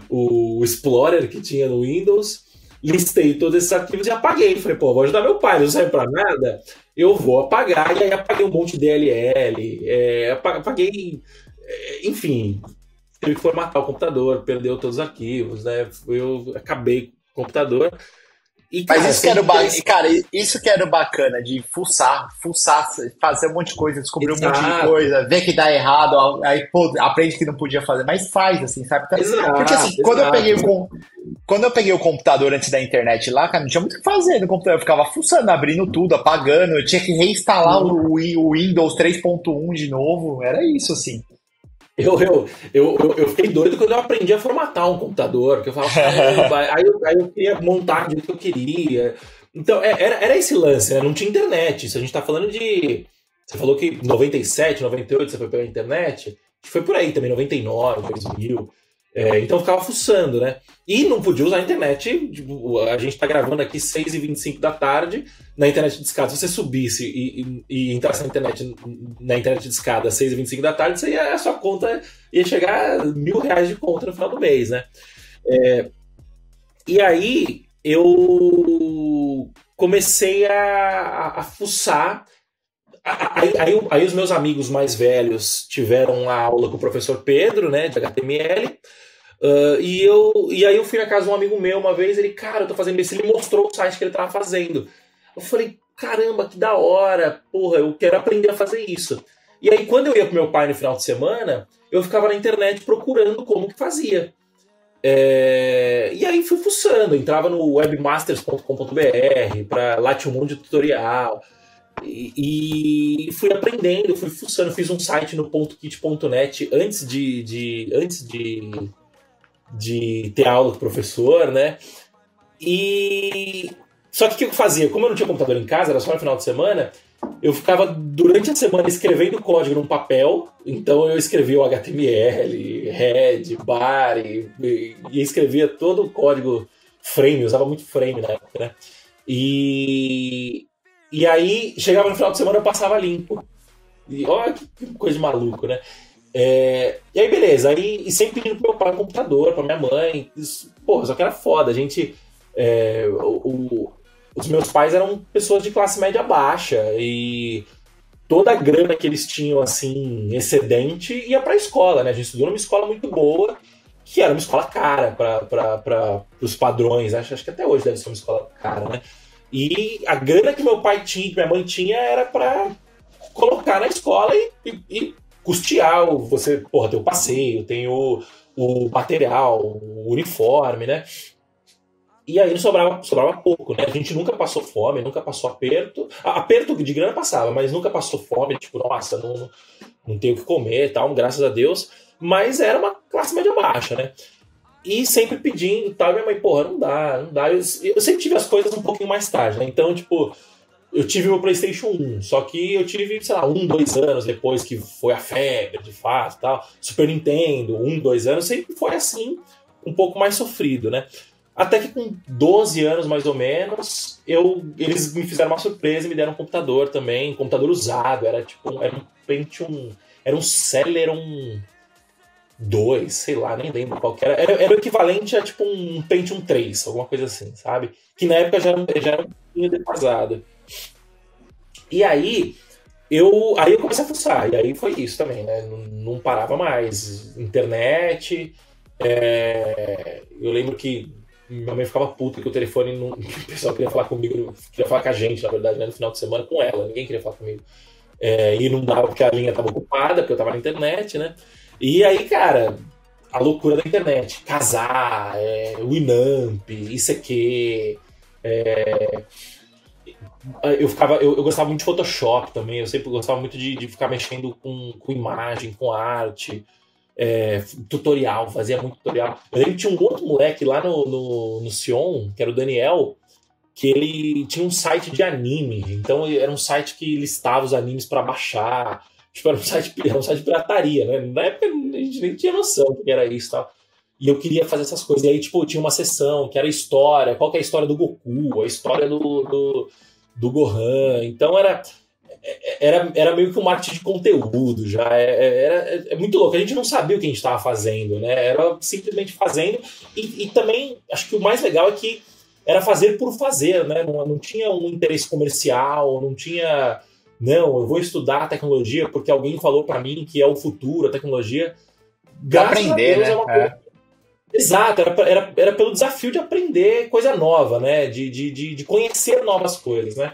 o Explorer que tinha no Windows, listei todos esses arquivos e apaguei. Falei, vou ajudar meu pai, não serve para nada, eu vou apagar. E aí apaguei um monte de DLL, apaguei, enfim, teve que formatar o computador, perdeu todos os arquivos, né? Eu acabei com o computador. E, cara, mas isso que era bacana, de fuçar, fazer um monte de coisa, descobrir um monte de coisa, ver que dá errado, aí aprende que não podia fazer, mas faz, assim, sabe? Porque assim, quando eu peguei o computador antes da internet lá, cara, não tinha muito o que fazer no computador, eu ficava fuçando, abrindo tudo, apagando, eu tinha que reinstalar o Windows 3.1 de novo, era isso, assim. Eu fiquei doido quando eu aprendi a formatar um computador, que eu falava, aí eu queria montar do jeito que eu queria. Então, era esse lance, né? Não tinha internet. Isso a gente tá falando de... Você falou que 97, 98 você foi pela internet. Foi por aí também, 99, 2000. Então eu ficava fuçando, né? E não podia usar a internet. Tipo, a gente tá gravando aqui 6h25 da tarde. Na internet de escada, se você subisse e entrasse na internet de escada às 6h25 da tarde, a sua conta ia chegar a R$1.000 de conta no final do mês, né? E aí eu comecei a fuçar. Aí os meus amigos mais velhos tiveram a aula com o professor Pedro, né, de HTML. E aí eu fui na casa de um amigo meu uma vez, ele, cara, eu tô fazendo isso, ele mostrou o site que ele tava fazendo. Eu falei, caramba, que da hora, porra, eu quero aprender a fazer isso. E aí, quando eu ia com meu pai no final de semana, eu ficava na internet procurando como que fazia. E aí fui fuçando, entrava no webmasters.com.br, lá tinha um monte de tutorial, e fui aprendendo, fui fuçando, fiz um site no .kit.net antes de ter aula com o professor, né? Só que o que eu fazia? Como eu não tinha computador em casa, era só no final de semana, eu ficava durante a semana escrevendo código num papel. Então eu escrevia o HTML, head, body, e escrevia todo o código frame, usava muito frame na época, né? E aí chegava no final de semana eu passava limpo. E olha que coisa de maluco, né? E aí beleza, e sempre pedindo pro meu pai um computador, pra minha mãe. Só que era foda, a gente... os meus pais eram pessoas de classe média baixa e toda a grana que eles tinham, assim, excedente, ia pra escola, né? A gente estudou numa escola muito boa, que era uma escola cara para os padrões. Acho que até hoje deve ser uma escola cara, né? E a grana que meu pai tinha, que minha mãe tinha, era pra colocar na escola e custear você, tem o passeio, tem o material, o uniforme, né? E aí sobrava pouco, né? A gente nunca passou fome, nunca passou aperto. Aperto de grana passava, mas nunca passou fome, tipo, nossa, não tenho o que comer e tal, graças a Deus. Mas era uma classe média baixa, né? E sempre pedindo e tal, e minha mãe, não dá. Eu sempre tive as coisas um pouquinho mais tarde, né? Então, tipo, eu tive meu PlayStation 1, só que eu tive, sei lá, 2 anos depois que foi a febre, de fato, tal. Super Nintendo, 2 anos, sempre foi assim, um pouco mais sofrido, né? Até que com 12 anos, mais ou menos, eles me fizeram uma surpresa e me deram um computador também, um computador usado, era um Pentium, era um Celeron 2, sei lá, nem lembro qual que era. Era o equivalente a tipo um Pentium 3, alguma coisa assim, sabe? Que na época já era um pouquinho defasado. E aí eu comecei a fuçar, e aí foi isso também, né? Não parava mais. Internet, eu lembro que minha mãe ficava puta que o telefone não... O pessoal queria falar comigo, queria falar com a gente, na verdade, né, no final de semana com ela, ninguém queria falar comigo. E não dava porque a linha estava ocupada, porque eu estava na internet, né? E aí, cara, a loucura da internet. Casar, Winamp, ICQ. Eu gostava muito de Photoshop também, eu sempre gostava muito de ficar mexendo com imagem, com arte. Tutorial, fazia muito tutorial. Eu lembro que tinha um outro moleque lá no Sion, que era o Daniel, que ele tinha um site de anime. Então era um site que listava os animes para baixar. Tipo, era um site de pirataria, né? Na época a gente nem tinha noção do que era isso e tal. E eu queria fazer essas coisas. E aí, tipo, tinha uma seção que era história. Qual que é a história do Goku? A história do Gohan. Então era meio que um marketing de conteúdo já. É muito louco. A gente não sabia o que a gente estava fazendo, né? Era simplesmente fazendo. E também, acho que o mais legal é que era fazer por fazer, né? Não tinha um interesse comercial, não tinha... Não, eu vou estudar a tecnologia porque alguém falou para mim que é o futuro, a tecnologia. Graças aprender, a Deus, né? É uma coisa... Exato, era pelo desafio de aprender coisa nova, né? De conhecer novas coisas, né?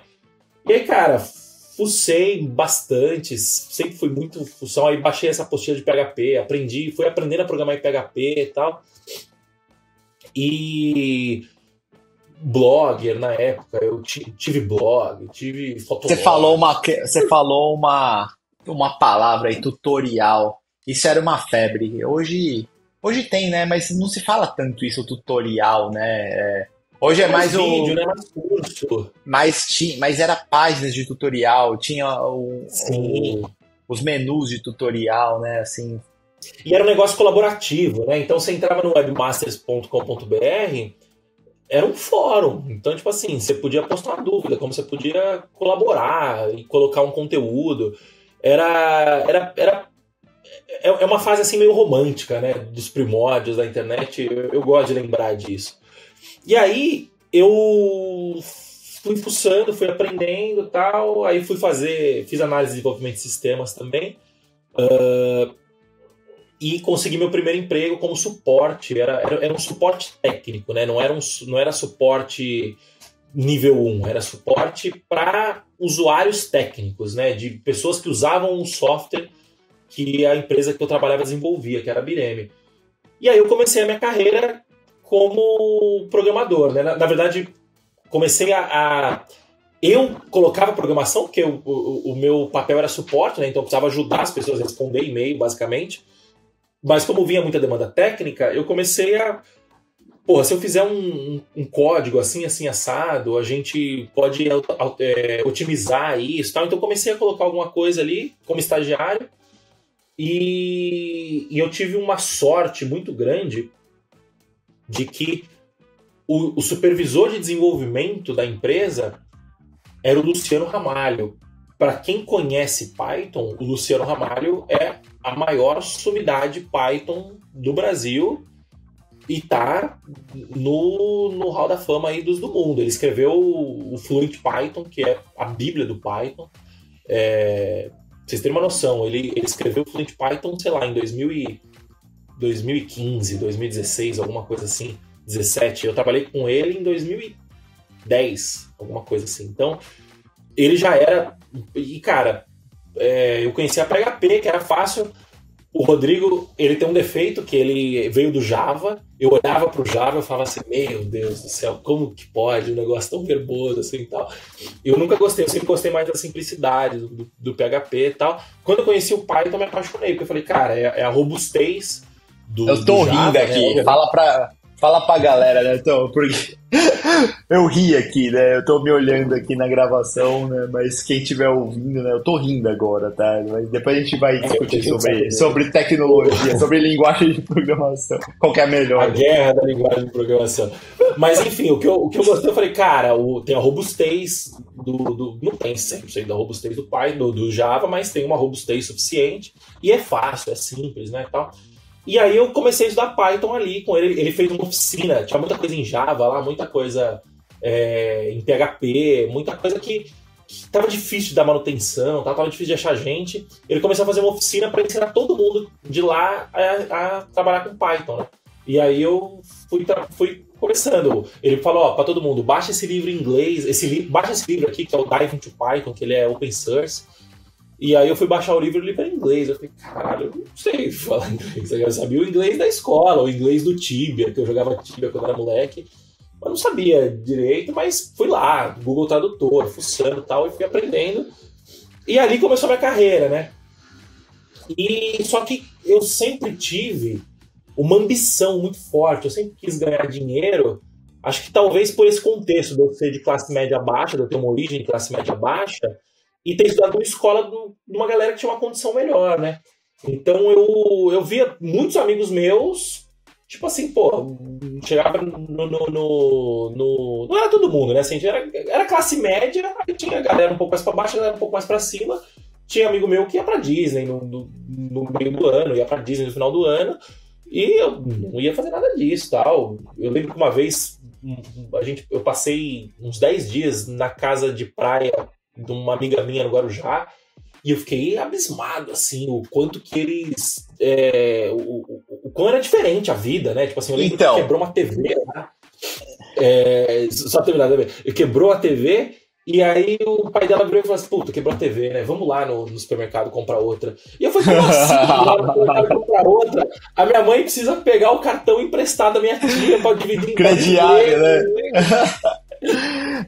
E aí, cara, fucei bastante, sempre fui muito fução, aí baixei essa apostila de PHP, fui aprendendo a programar em PHP e tal. E blogger na época, eu tive blog, tive fotolog. Você falou uma palavra aí, tutorial. Isso era uma febre. Hoje tem, né? Mas não se fala tanto isso, tutorial, né? Hoje é mais vídeo, né? Mais curso. Mas era páginas de tutorial, tinha os menus de tutorial, né? Assim. E era um negócio colaborativo, né? Então você entrava no webmasters.com.br, era um fórum. Então, tipo assim, você podia postar uma dúvida, como você podia colaborar e colocar um conteúdo. É uma fase assim meio romântica, né? Dos primórdios da internet. Eu gosto de lembrar disso. E aí eu fui fuçando, fui aprendendo e tal. Aí fiz análise de desenvolvimento de sistemas também. E consegui meu primeiro emprego como suporte. Era um suporte técnico, né? Não era suporte nível 1, era suporte para usuários técnicos, né, de pessoas que usavam um software que a empresa que eu trabalhava desenvolvia, que era a Bireme. E aí eu comecei a minha carreira como programador, né? Na verdade, comecei eu colocava programação, porque o meu papel era suporte, né? Então eu precisava ajudar as pessoas a responder e-mail, basicamente. Mas como vinha muita demanda técnica, eu comecei a... Porra, se eu fizer um código assim, assado, a gente pode otimizar isso, tal. Então eu comecei a colocar alguma coisa ali como estagiário e eu tive uma sorte muito grande de que o supervisor de desenvolvimento da empresa era o Luciano Ramalho. Para quem conhece Python, o Luciano Ramalho é a maior sumidade Python do Brasil e tá no Hall da Fama aí do mundo. Ele escreveu o Fluent Python, que é a bíblia do Python. Pra vocês terem uma noção, ele escreveu o Fluent Python, sei lá, em 2015, 2016, alguma coisa assim, 17. Eu trabalhei com ele em 2010, alguma coisa assim. Então, ele já era... E, cara, eu conhecia a PHP, que era fácil. O Rodrigo, ele tem um defeito, que ele veio do Java. Eu olhava pro Java e falava assim, meu Deus do céu, como que pode um negócio tão verboso assim e tal. Eu nunca gostei, eu sempre gostei mais da simplicidade do PHP e tal. Quando eu conheci o Python, eu me apaixonei, porque eu falei, cara, é a robustez eu tô rindo aqui, né? Fala pra galera, né? Então, porque eu ri aqui, né? Eu tô me olhando aqui na gravação, né? Mas quem estiver ouvindo, né? Eu tô rindo agora, tá? Mas depois a gente vai discutir sobre tecnologia, sobre linguagem de programação. Qual que é a melhor? A guerra da linguagem de programação. Mas, enfim, o que eu gostei, eu falei, cara, tem a robustez não tem 100% da robustez do Python, do Java, mas tem uma robustez suficiente e é fácil, é simples, né? Tal. E aí eu comecei a estudar Python ali com ele. Ele fez uma oficina, tinha muita coisa em Java lá, muita coisa em PHP, muita coisa que tava difícil de dar manutenção, tava difícil de achar gente. Ele começou a fazer uma oficina para ensinar todo mundo de lá a trabalhar com Python, né? E aí eu fui começando. Ele falou, para todo mundo, baixa esse livro em inglês, baixa esse livro aqui, que é o Dive into Python, que ele é open source. E aí eu fui baixar o livro e li para inglês. Eu falei, caralho, eu não sei falar inglês. Eu sabia o inglês da escola, o inglês do Tibia, que eu jogava Tibia quando era moleque. Eu não sabia direito, mas fui lá, Google Tradutor, fuçando e tal, e fui aprendendo. E ali começou a minha carreira, né? Só que eu sempre tive uma ambição muito forte, eu sempre quis ganhar dinheiro. Acho que talvez por esse contexto de eu ser de classe média baixa, de eu ter uma origem de classe média baixa, e ter estudado numa escola de uma galera que tinha uma condição melhor, né? Então eu via muitos amigos meus, tipo assim, pô, chegava não era todo mundo, né? Assim, era classe média, aí tinha galera um pouco mais pra baixo, galera um pouco mais pra cima. Tinha amigo meu que ia pra Disney no meio do ano, ia pra Disney no final do ano, e eu não ia fazer nada disso, tal. Eu lembro que uma vez eu passei uns 10 dias na casa de praia de uma amiga minha no Guarujá, e eu fiquei abismado, assim, o quanto que eles... o quão era diferente a vida, né? Tipo assim, eu lembro que quebrou uma TV, né? Só terminar também. Quebrou a TV, e aí o pai dela virou e falou assim, puta, quebrou a TV, né? Vamos lá no supermercado comprar outra. E eu falei, como assim? Lá no supermercado comprar outra? A minha mãe precisa pegar o cartão emprestado da minha tia pra dividir em crediário, né?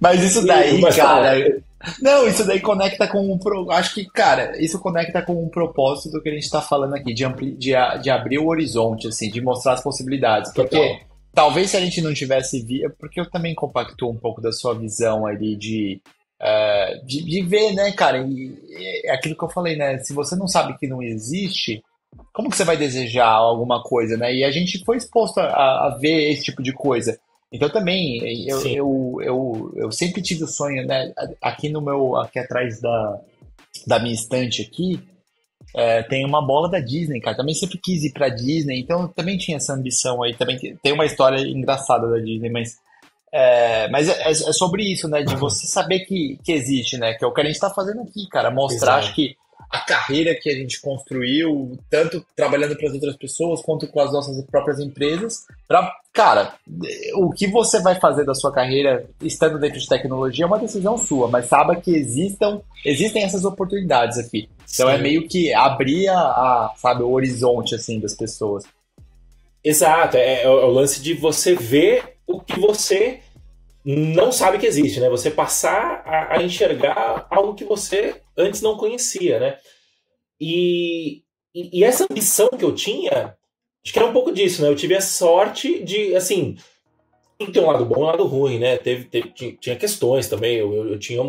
Mas isso daí, cara... Não, isso daí conecta com acho que, cara, isso conecta com um propósito do que a gente tá falando aqui, de abrir o horizonte, assim, de mostrar as possibilidades. Porque talvez se a gente não tivesse porque eu também compactuo um pouco da sua visão ali de ver, né, cara, é aquilo que eu falei, né, se você não sabe que não existe, como que você vai desejar alguma coisa, né? E a gente foi exposto a ver esse tipo de coisa. Então também, eu sempre tive o sonho, né, aqui atrás da minha estante aqui, tem uma bola da Disney, cara, também sempre quis ir pra Disney, então eu também tinha essa ambição aí, também tem uma história engraçada da Disney, mas é sobre isso, né, de você saber que existe, né, que é o que a gente tá fazendo aqui, cara, mostrar, acho que a carreira que a gente construiu, tanto trabalhando para as outras pessoas quanto com as nossas próprias empresas, para, cara, o que você vai fazer da sua carreira estando dentro de tecnologia é uma decisão sua, mas saiba que existem essas oportunidades aqui. Então Sim. é meio que abrir sabe, o horizonte assim das pessoas. Exato, é o lance de você ver o que você não sabe que existe, né? Você passar a enxergar algo que você antes não conhecia, né? E essa ambição que eu tinha, acho que era um pouco disso, né? Eu tive a sorte de, assim, tem um lado bom e um lado ruim, né? Tinha questões também, eu tinha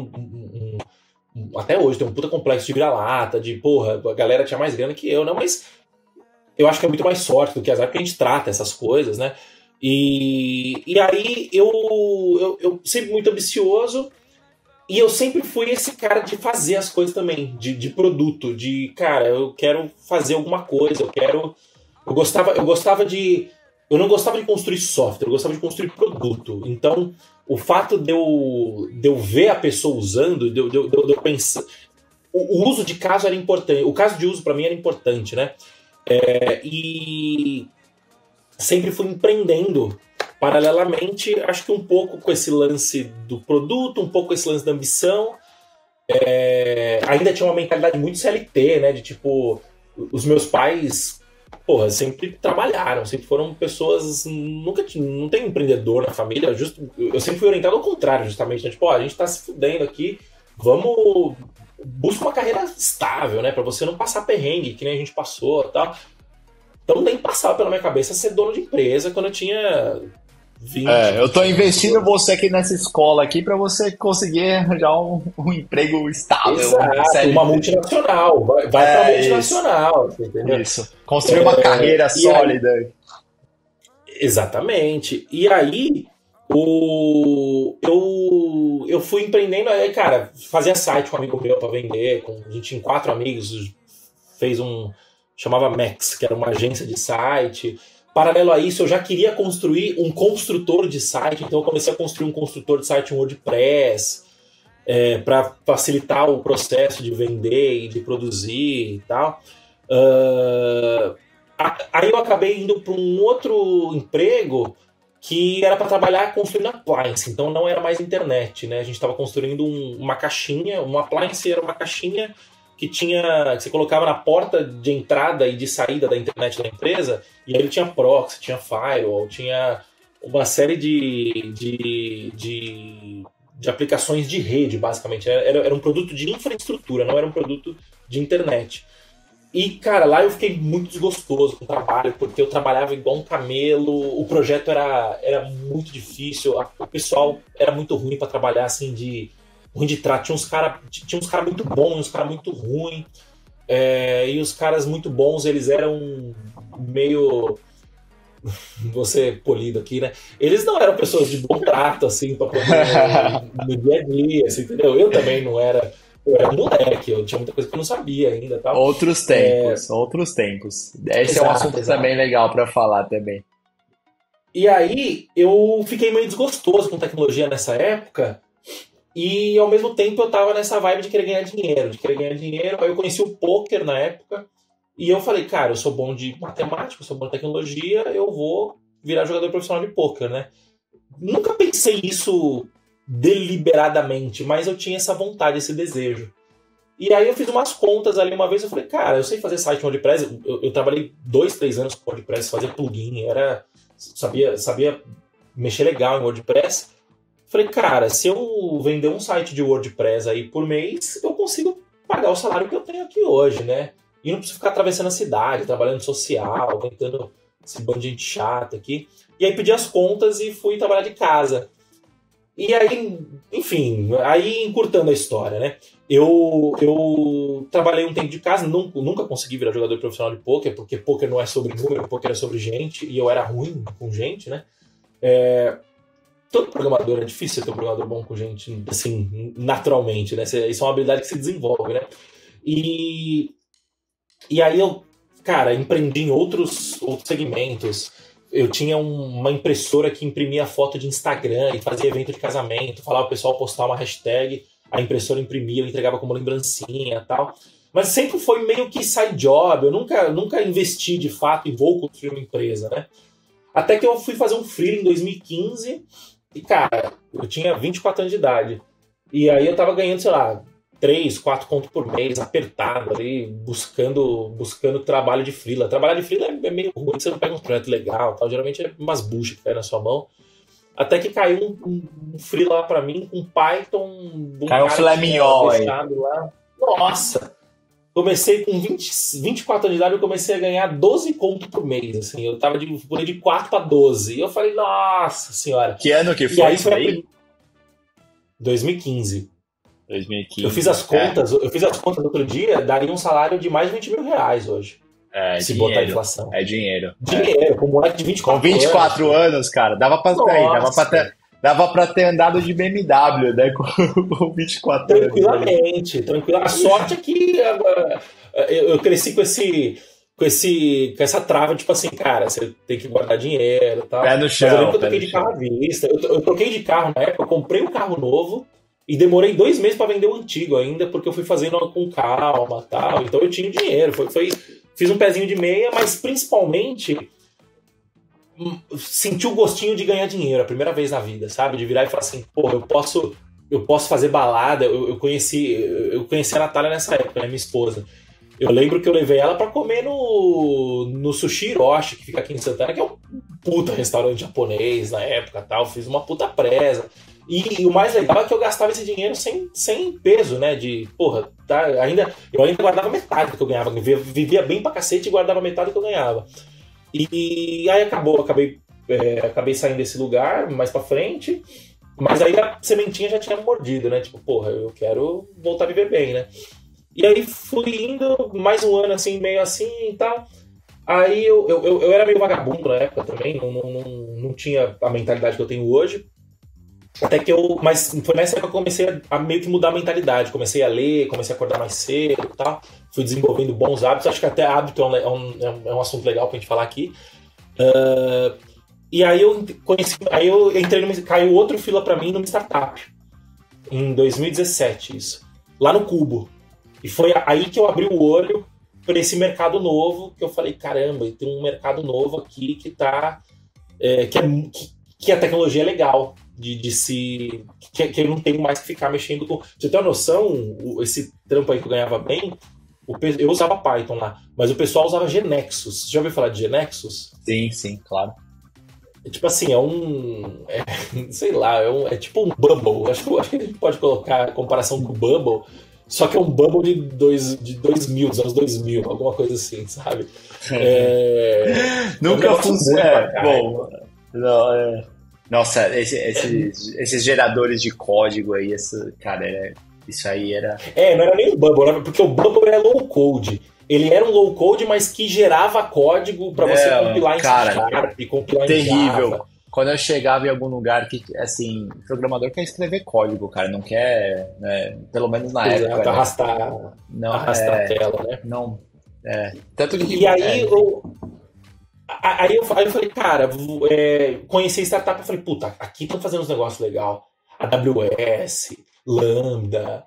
até hoje tem um puta complexo de vira-lata, de porra, a galera tinha mais grana que eu, não, mas eu acho que é muito mais sorte do que azar, porque a gente trata essas coisas, né? E aí eu sempre muito ambicioso, e eu sempre fui esse cara de fazer as coisas também, de produto, de, cara, eu quero fazer alguma coisa, eu gostava de, eu não gostava de construir software, eu gostava de construir produto. Então, o fato de eu ver a pessoa usando, de eu pensar, o uso de caso era importante, o caso de uso para mim era importante, né? E sempre fui empreendendo paralelamente, acho que um pouco com esse lance do produto, um pouco com esse lance da ambição. Ainda tinha uma mentalidade muito CLT, né? De tipo, os meus pais, porra, sempre trabalharam, sempre foram pessoas. Não tem empreendedor na família, eu sempre fui orientado ao contrário, justamente, né? Tipo, ó, a gente tá se fudendo aqui, vamos. Busca uma carreira estável, né? Pra você não passar perrengue, que nem a gente passou e tal. Então nem passava pela minha cabeça ser dono de empresa quando eu tinha 20. Eu tô investindo você aqui nessa escola aqui para você conseguir arranjar um emprego estável. Exato, uma multinacional. Vai pra multinacional, isso. entendeu? Isso. Construir uma carreira sólida. Aí, exatamente. E aí, eu fui empreendendo, aí, cara, fazia site com um amigo meu pra vender, a gente tinha 4 amigos, fez chamava Max, que era uma agência de site. Paralelo a isso, eu já queria construir um construtor de site, então eu comecei a construir um construtor de site em WordPress, para facilitar o processo de vender e de produzir e tal. Aí eu acabei indo para um outro emprego que era para trabalhar construindo appliance, então não era mais internet, né? A gente estava construindo uma caixinha, uma appliance era uma caixinha que você colocava na porta de entrada e de saída da internet da empresa, e aí ele tinha proxy, tinha firewall, tinha uma série de aplicações de rede, basicamente. Era um produto de infraestrutura, não era um produto de internet. E, cara, lá eu fiquei muito desgostoso com o trabalho, porque eu trabalhava igual um camelo, o projeto era muito difícil, o pessoal era muito ruim para trabalhar, assim, ruim de trato. Tinha uns cara muito bons, uns caras muito ruins. E os caras muito bons, eles eram meio. Você polido aqui, né? Eles não eram pessoas de bom trato, assim, pra poder no dia a dia, assim, entendeu? Eu também não era. Eu era moleque, eu tinha muita coisa que eu não sabia ainda. Tal. Outros tempos. Esse é um assunto também legal para falar também. E aí, eu fiquei meio desgostoso com tecnologia nessa época. E ao mesmo tempo eu tava nessa vibe de querer ganhar dinheiro. Aí eu conheci o poker na época. E eu falei, cara, eu sou bom de matemática, eu sou bom de tecnologia, eu vou virar jogador profissional de poker, né? Nunca pensei isso deliberadamente, mas eu tinha essa vontade, esse desejo. E aí eu fiz umas contas ali uma vez, eu falei, cara, eu sei fazer site em WordPress, eu trabalhei 2-3 anos com WordPress, fazia plugin, sabia mexer legal em WordPress. Falei, cara, se eu vender um site de WordPress aí por mês, eu consigo pagar o salário que eu tenho aqui hoje, né? E não preciso ficar atravessando a cidade, trabalhando social, aguentando esse bando de gente chata aqui. E aí pedi as contas e fui trabalhar de casa. E aí, enfim, aí encurtando a história, né? Eu trabalhei um tempo de casa, nunca consegui virar jogador profissional de pôquer, porque pôquer não é sobre número, pôquer é sobre gente, e eu era ruim com gente, né? Todo programador, é difícil ter um programador bom com gente, assim, naturalmente, né? Isso é uma habilidade que se desenvolve, né? E aí eu, cara, empreendi em outros segmentos. Eu tinha uma impressora que imprimia foto de Instagram e fazia evento de casamento, falava o pessoal postar uma hashtag, a impressora imprimia, eu entregava como lembrancinha e tal. Mas sempre foi meio que side job, eu nunca investi de fato e vou construir uma empresa, né? Até que eu fui fazer um freela em 2015 e, cara, eu tinha 24 anos de idade. E aí eu tava ganhando, sei lá, 3, 4 contos por mês, apertado ali, buscando trabalho de freela. Trabalhar de freela é meio ruim, você não pega um projeto legal, tal. Geralmente é umas buchas que caem na sua mão. Até que caiu um freela lá pra mim, com Python... Caiu um filé mignon aí. Lá. Nossa! Comecei com 24 anos de idade, eu comecei a ganhar 12 conto por mês, assim. Eu tava de 4 para 12. E eu falei, nossa senhora. Que ano que foi isso aí? 2015. 2015. Eu fiz as contas outro dia, daria um salário de mais de 20 mil reais hoje. Se dinheiro, botar a inflação. É dinheiro. Dinheiro, com um moleque de 24 anos. Com 24 anos, cara, dava pra ter andado de BMW, né? Com 24 Tranquilamente, anos. Tranquilamente. A sorte é que eu cresci com essa trava, tipo assim, cara, você tem que guardar dinheiro e tal. Pé no chão. Mas eu lembro que eu troquei de carro à vista. Eu troquei de carro na época, eu comprei um carro novo e demorei 2 meses para vender o antigo ainda, porque eu fui fazendo com calma e tal. Então eu tinha dinheiro. Fiz um pezinho de meia, mas principalmente senti o gostinho de ganhar dinheiro, a primeira vez na vida, sabe? De virar e falar assim, pô, eu posso fazer balada. Eu conheci a Natália nessa época, né, minha esposa. Eu lembro que eu levei ela pra comer no Sushi Hiroshi, que fica aqui em Santana, que é um puta restaurante japonês na época, tal. Fiz uma puta presa. E o mais legal é que eu gastava esse dinheiro sem peso, né? De, porra, tá, eu ainda guardava metade do que eu ganhava. Vivia bem pra cacete e guardava metade do que eu ganhava. E aí acabei saindo desse lugar mais pra frente, mas aí a sementinha já tinha mordido, né? Tipo, porra, eu quero voltar a viver bem, né? E aí fui indo mais um ano assim, meio assim e tal. Aí eu era meio vagabundo na época também, não tinha a mentalidade que eu tenho hoje. Mas foi nessa época que eu comecei a meio que mudar a mentalidade. Comecei a ler, comecei a acordar mais cedo e tal. Fui desenvolvendo bons hábitos. Acho que até hábito é um assunto legal pra gente falar aqui. E aí eu entrei caiu outro fila pra mim numa startup. Em 2017, isso. Lá no Cubo. E foi aí que eu abri o olho para esse mercado novo, que eu falei, caramba, tem um mercado novo aqui que tá... que a tecnologia é legal. Que eu não tenho mais que ficar mexendo com... Você tem uma noção, esse trampo aí que eu ganhava bem, eu usava Python lá, mas o pessoal usava GNexus. Você já ouviu falar de GNexus? Sim, claro. Tipo assim, sei lá, é tipo um Bubble. Acho que a gente pode colocar a comparação com o Bubble, só que é um Bubble de 2000, dos anos 2000, alguma coisa assim, sabe? Nunca funciona. Bom, não, Nossa, esses geradores de código aí, cara, isso aí era... não era nem o Bubble, né? Porque o Bubble era low code. Ele era um low code, mas que gerava código para você compilar em Sharp, compilar terrível. em Java. Quando eu chegava em algum lugar que, assim, o programador quer escrever código, cara, não quer, né, pelo menos na época. Né? Arrastar a tela, né? Não, tanto que... E aí Aí eu falei, cara, conheci a startup, eu falei, puta, aqui estão fazendo uns negócios legais. AWS, Lambda,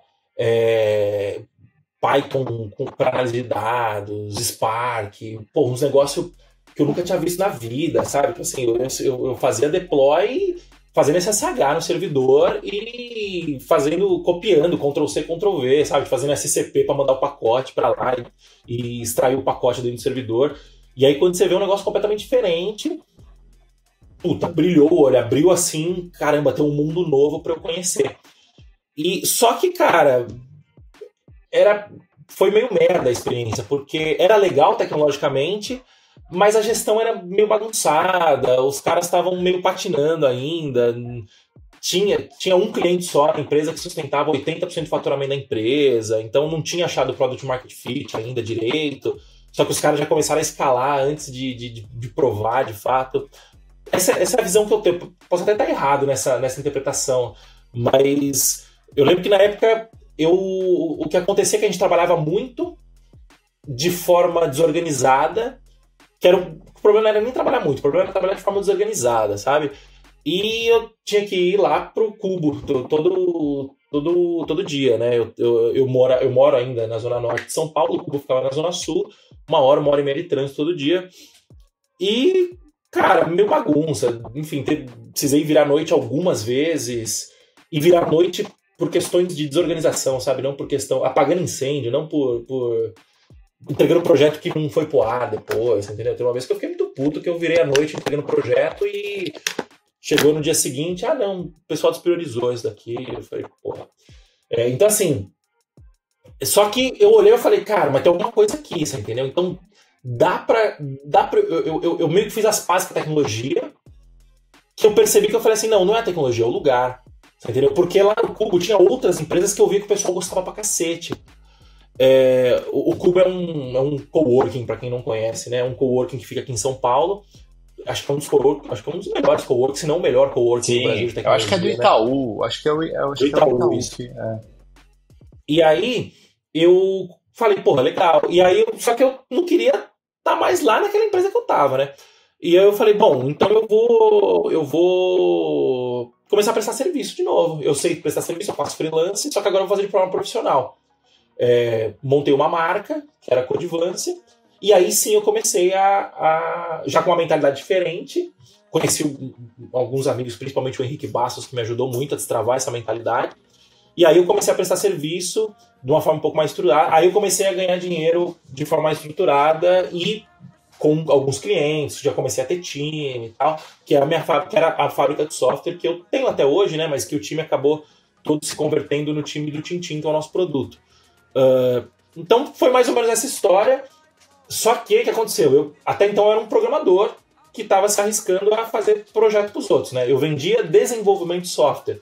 Python para análise de dados, Spark, uns negócios que eu nunca tinha visto na vida, sabe? Tipo assim, eu fazia deploy, fazendo SSH no servidor e copiando, Ctrl-C, Ctrl-V, sabe? Fazendo SCP para mandar o pacote para lá e extrair o pacote dentro do servidor. E aí quando você vê um negócio completamente diferente, puta, brilhou o olho, abriu assim, caramba, tem um mundo novo para eu conhecer. E só que, cara, foi meio merda a experiência, porque era legal tecnologicamente, mas a gestão era meio bagunçada, os caras estavam meio patinando ainda, tinha um cliente só na empresa que sustentava 80% do faturamento da empresa, então não tinha achado o Product Market Fit ainda direito, só que os caras já começaram a escalar antes de provar de fato. Essa é a visão que eu tenho. Posso até estar errado nessa interpretação, mas eu lembro que na época o que acontecia é que a gente trabalhava muito de forma desorganizada, o problema não era nem trabalhar muito, o problema era trabalhar de forma desorganizada, sabe? E eu tinha que ir lá pro Cubo todo dia, né? Eu moro ainda na Zona Norte de São Paulo, o Cubo ficava na Zona Sul, 1 hora e meia de trânsito todo dia. E, cara, meio bagunça. Enfim, precisei virar noite algumas vezes. E virar noite por questões de desorganização, sabe? Não por questão... apagando incêndio, não por entregando projeto que não foi pro ar depois, entendeu? Tem uma vez que eu fiquei muito puto, que eu virei à noite entregando projeto e chegou no dia seguinte, não, o pessoal despriorizou isso daqui. Eu falei, porra. Então, assim... só que eu olhei e falei, cara, mas tem alguma coisa aqui, você entendeu? Então, dá pra eu meio que fiz as pazes com a tecnologia, que eu percebi que eu falei assim, não é a tecnologia, é o lugar. Você entendeu? Porque lá no Cubo tinha outras empresas que eu via que o pessoal gostava pra cacete. O Cubo é um coworking, pra quem não conhece, né? É um coworking que fica aqui em São Paulo. Acho que é um dos melhores coworking, se não o melhor coworking do Brasil de tecnologia. Eu acho que é do Itaú. Né? Acho que é o Itaú. Isso. E aí, eu falei, porra, legal. E aí, só que eu não queria estar mais lá naquela empresa que eu tava, né? E aí eu falei, bom, então eu vou começar a prestar serviço de novo. Eu sei prestar serviço, eu faço freelance, só que agora eu vou fazer de forma profissional. Montei uma marca, que era a Codivance, e aí sim eu comecei já com uma mentalidade diferente. Conheci alguns amigos, principalmente o Henrique Bastos, que me ajudou muito a destravar essa mentalidade. E aí eu comecei a prestar serviço de uma forma um pouco mais estruturada. Aí eu comecei a ganhar dinheiro de forma mais estruturada e com alguns clientes, já comecei a ter time e tal, que era a fábrica de software que eu tenho até hoje, né, mas que o time acabou todo se convertendo no time do Tintim, que é o nosso produto. Então foi mais ou menos essa história, só que o que aconteceu? Eu até então era um programador que estava se arriscando a fazer projeto para os outros, né? Eu vendia desenvolvimento de software.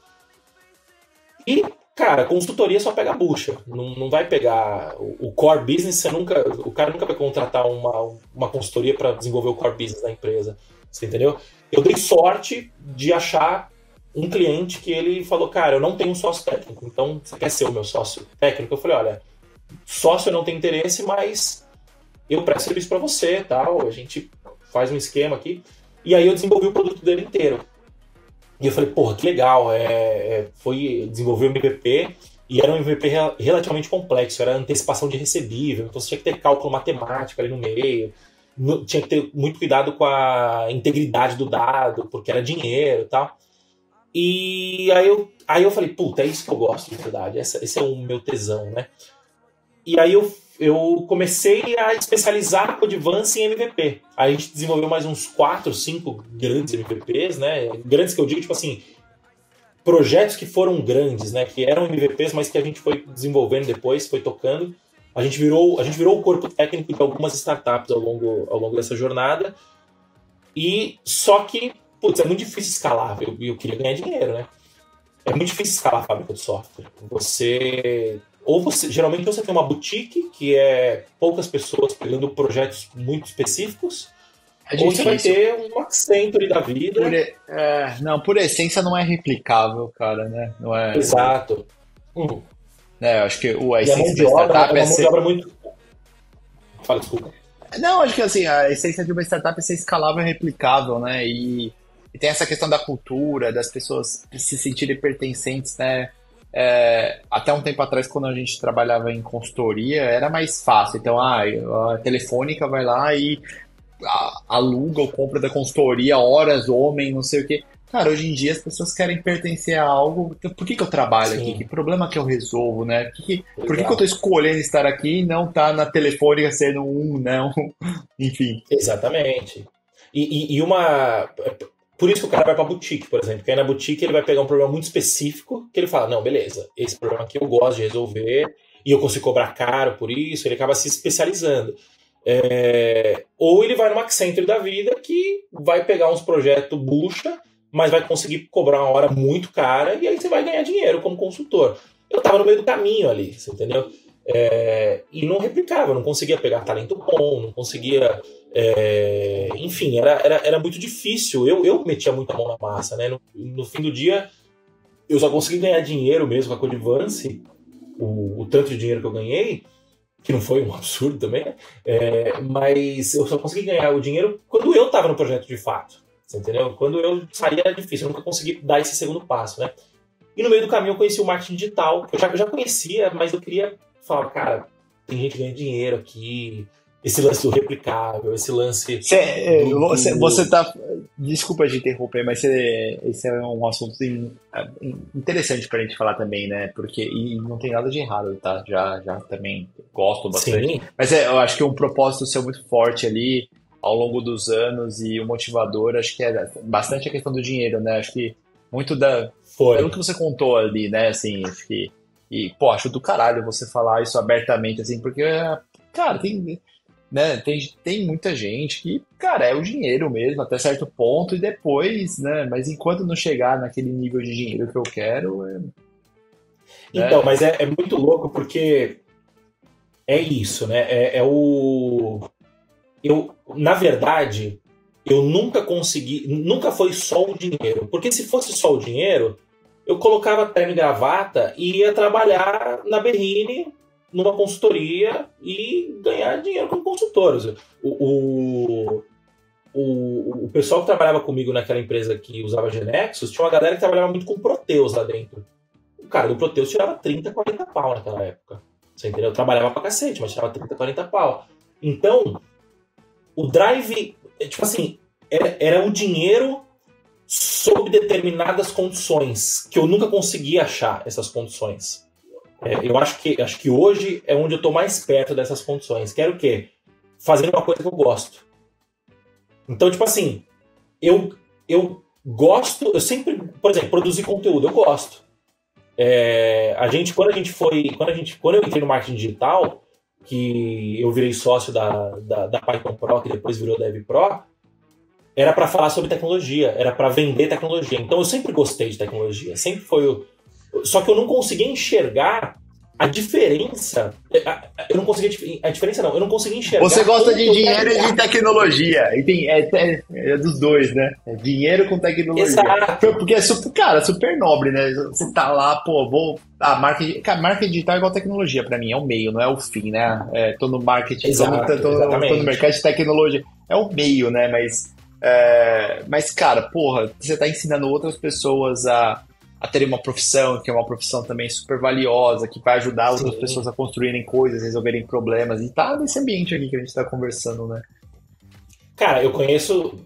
E, cara, consultoria só pega bucha. Não vai pegar o core business, o cara nunca vai contratar uma consultoria para desenvolver o core business da empresa. Você entendeu? Eu dei sorte de achar um cliente que ele falou, cara, eu não tenho um sócio técnico, então você quer ser o meu sócio técnico? Eu falei, olha, sócio eu não tenho interesse, mas eu presto serviço para você, tal, a gente faz um esquema aqui. E aí eu desenvolvi o produto dele inteiro. E eu falei, porra, que legal, foi desenvolver um MVP, e era um MVP relativamente complexo, era antecipação de recebível, então você tinha que ter cálculo matemático ali no meio, tinha que ter muito cuidado com a integridade do dado, porque era dinheiro e tal. E aí eu falei, puta, é isso que eu gosto de verdade, esse é o meu tesão, né? E aí eu comecei a especializar a Codivance em MVP. Aí a gente desenvolveu mais uns 4, 5 grandes MVPs, né? Grandes que eu digo, tipo assim, projetos que foram grandes, né? Que eram MVPs, mas que a gente foi desenvolvendo depois, foi tocando. A gente virou o corpo técnico de algumas startups ao longo dessa jornada. E só que, putz, é muito difícil escalar. Eu queria ganhar dinheiro, né? É muito difícil escalar a fábrica de software. Geralmente você tem uma boutique, que é poucas pessoas pegando projetos muito específicos, ou você vai ter um Accenture da vida. Por essência não é replicável, cara, né? Não é... Exato. Eu acho que a essência de startup é uma mão de obra muito... Fala, desculpa. Não, acho que assim, a essência de uma startup é ser escalável e replicável, né? E tem essa questão da cultura, das pessoas se sentirem pertencentes, né? Até um tempo atrás, quando a gente trabalhava em consultoria, era mais fácil. Então, a Telefônica vai lá e aluga ou compra da consultoria, horas, homem, não sei o quê. Cara, hoje em dia as pessoas querem pertencer a algo. Por que eu trabalho aqui? Que problema que eu resolvo, né? Por que eu tô escolhendo estar aqui e não tá na Telefônica sendo não? Enfim. Exatamente. Por isso que o cara vai pra boutique, por exemplo. Porque aí na boutique ele vai pegar um problema muito específico, que ele fala, não, beleza, esse problema aqui eu gosto de resolver, e eu consigo cobrar caro por isso, ele acaba se especializando. Ou ele vai numa Accenture da vida, que vai pegar uns projetos bucha, mas vai conseguir cobrar uma hora muito cara, e aí você vai ganhar dinheiro como consultor. Eu tava no meio do caminho ali, você entendeu? E não replicava, não conseguia pegar talento bom, não conseguia... enfim, era muito difícil. Eu metia muita mão na massa, né? No fim do dia, eu só consegui ganhar dinheiro mesmo com a Codivance, o tanto de dinheiro que eu ganhei, que não foi um absurdo também, mas eu só consegui ganhar o dinheiro quando eu estava no projeto de fato. Você entendeu? Quando eu saí era difícil, eu nunca consegui dar esse segundo passo, né? E no meio do caminho eu conheci o marketing digital, que eu já conhecia, mas eu queria falar, cara, tem gente ganhando dinheiro aqui, esse lance do replicável, esse lance... Você tá... Desculpa te interromper, mas esse é um assunto interessante pra gente falar também, né? Porque, e não tem nada de errado, tá? Já também gosto bastante. Sim. Mas eu acho que um propósito seu muito forte ali, ao longo dos anos, e o motivador, acho que é bastante a questão do dinheiro, né? Acho que muito pelo que você contou ali, né? Assim, acho que... E, pô, acho do caralho você falar isso abertamente, assim, porque, cara, tem muita gente que, cara, é o dinheiro mesmo, até certo ponto, e depois, né? Mas enquanto não chegar naquele nível de dinheiro que eu quero... Então, mas é muito louco porque é isso, né? Na verdade, eu nunca consegui, nunca foi só o dinheiro. Porque se fosse só o dinheiro, eu colocava terno e gravata e ia trabalhar na Berrine, numa consultoria e ganhar dinheiro como consultor. O pessoal que trabalhava comigo naquela empresa que usava Genexus, tinha uma galera que trabalhava muito com Proteus lá dentro. O cara do Proteus tirava 30, 40 pau naquela época. Você entendeu? Eu trabalhava pra cacete, mas tirava 30, 40 pau. Então, o drive, tipo assim, era um dinheiro sob determinadas condições, que eu nunca consegui achar essas condições. Eu acho que hoje é onde eu tô mais perto dessas condições. Quero o quê? Fazer uma coisa que eu gosto. Então, tipo assim, eu gosto, eu sempre, por exemplo, produzir conteúdo, eu gosto. Quando eu entrei no marketing digital, que eu virei sócio da Python Pro, que depois virou Dev Pro, era para falar sobre tecnologia, era para vender tecnologia. Então eu sempre gostei de tecnologia, sempre foi só que eu não conseguia enxergar a diferença. Eu não conseguia eu não conseguia enxergar. Você gosta de dinheiro e de tecnologia. E é dos dois, né? É dinheiro com tecnologia. Exato. Porque é super nobre, né? Você tá lá, pô, marketing digital é igual tecnologia pra mim, é o meio, não é o fim, né? Tô no marketing, tô no mercado de tecnologia. É o meio, né? Mas, cara, porra, você tá ensinando outras pessoas a terem uma profissão, que é uma profissão também super valiosa, que vai ajudar outras pessoas a construírem coisas, resolverem problemas, e tá nesse ambiente aqui que a gente tá conversando, né? Cara, eu conheço,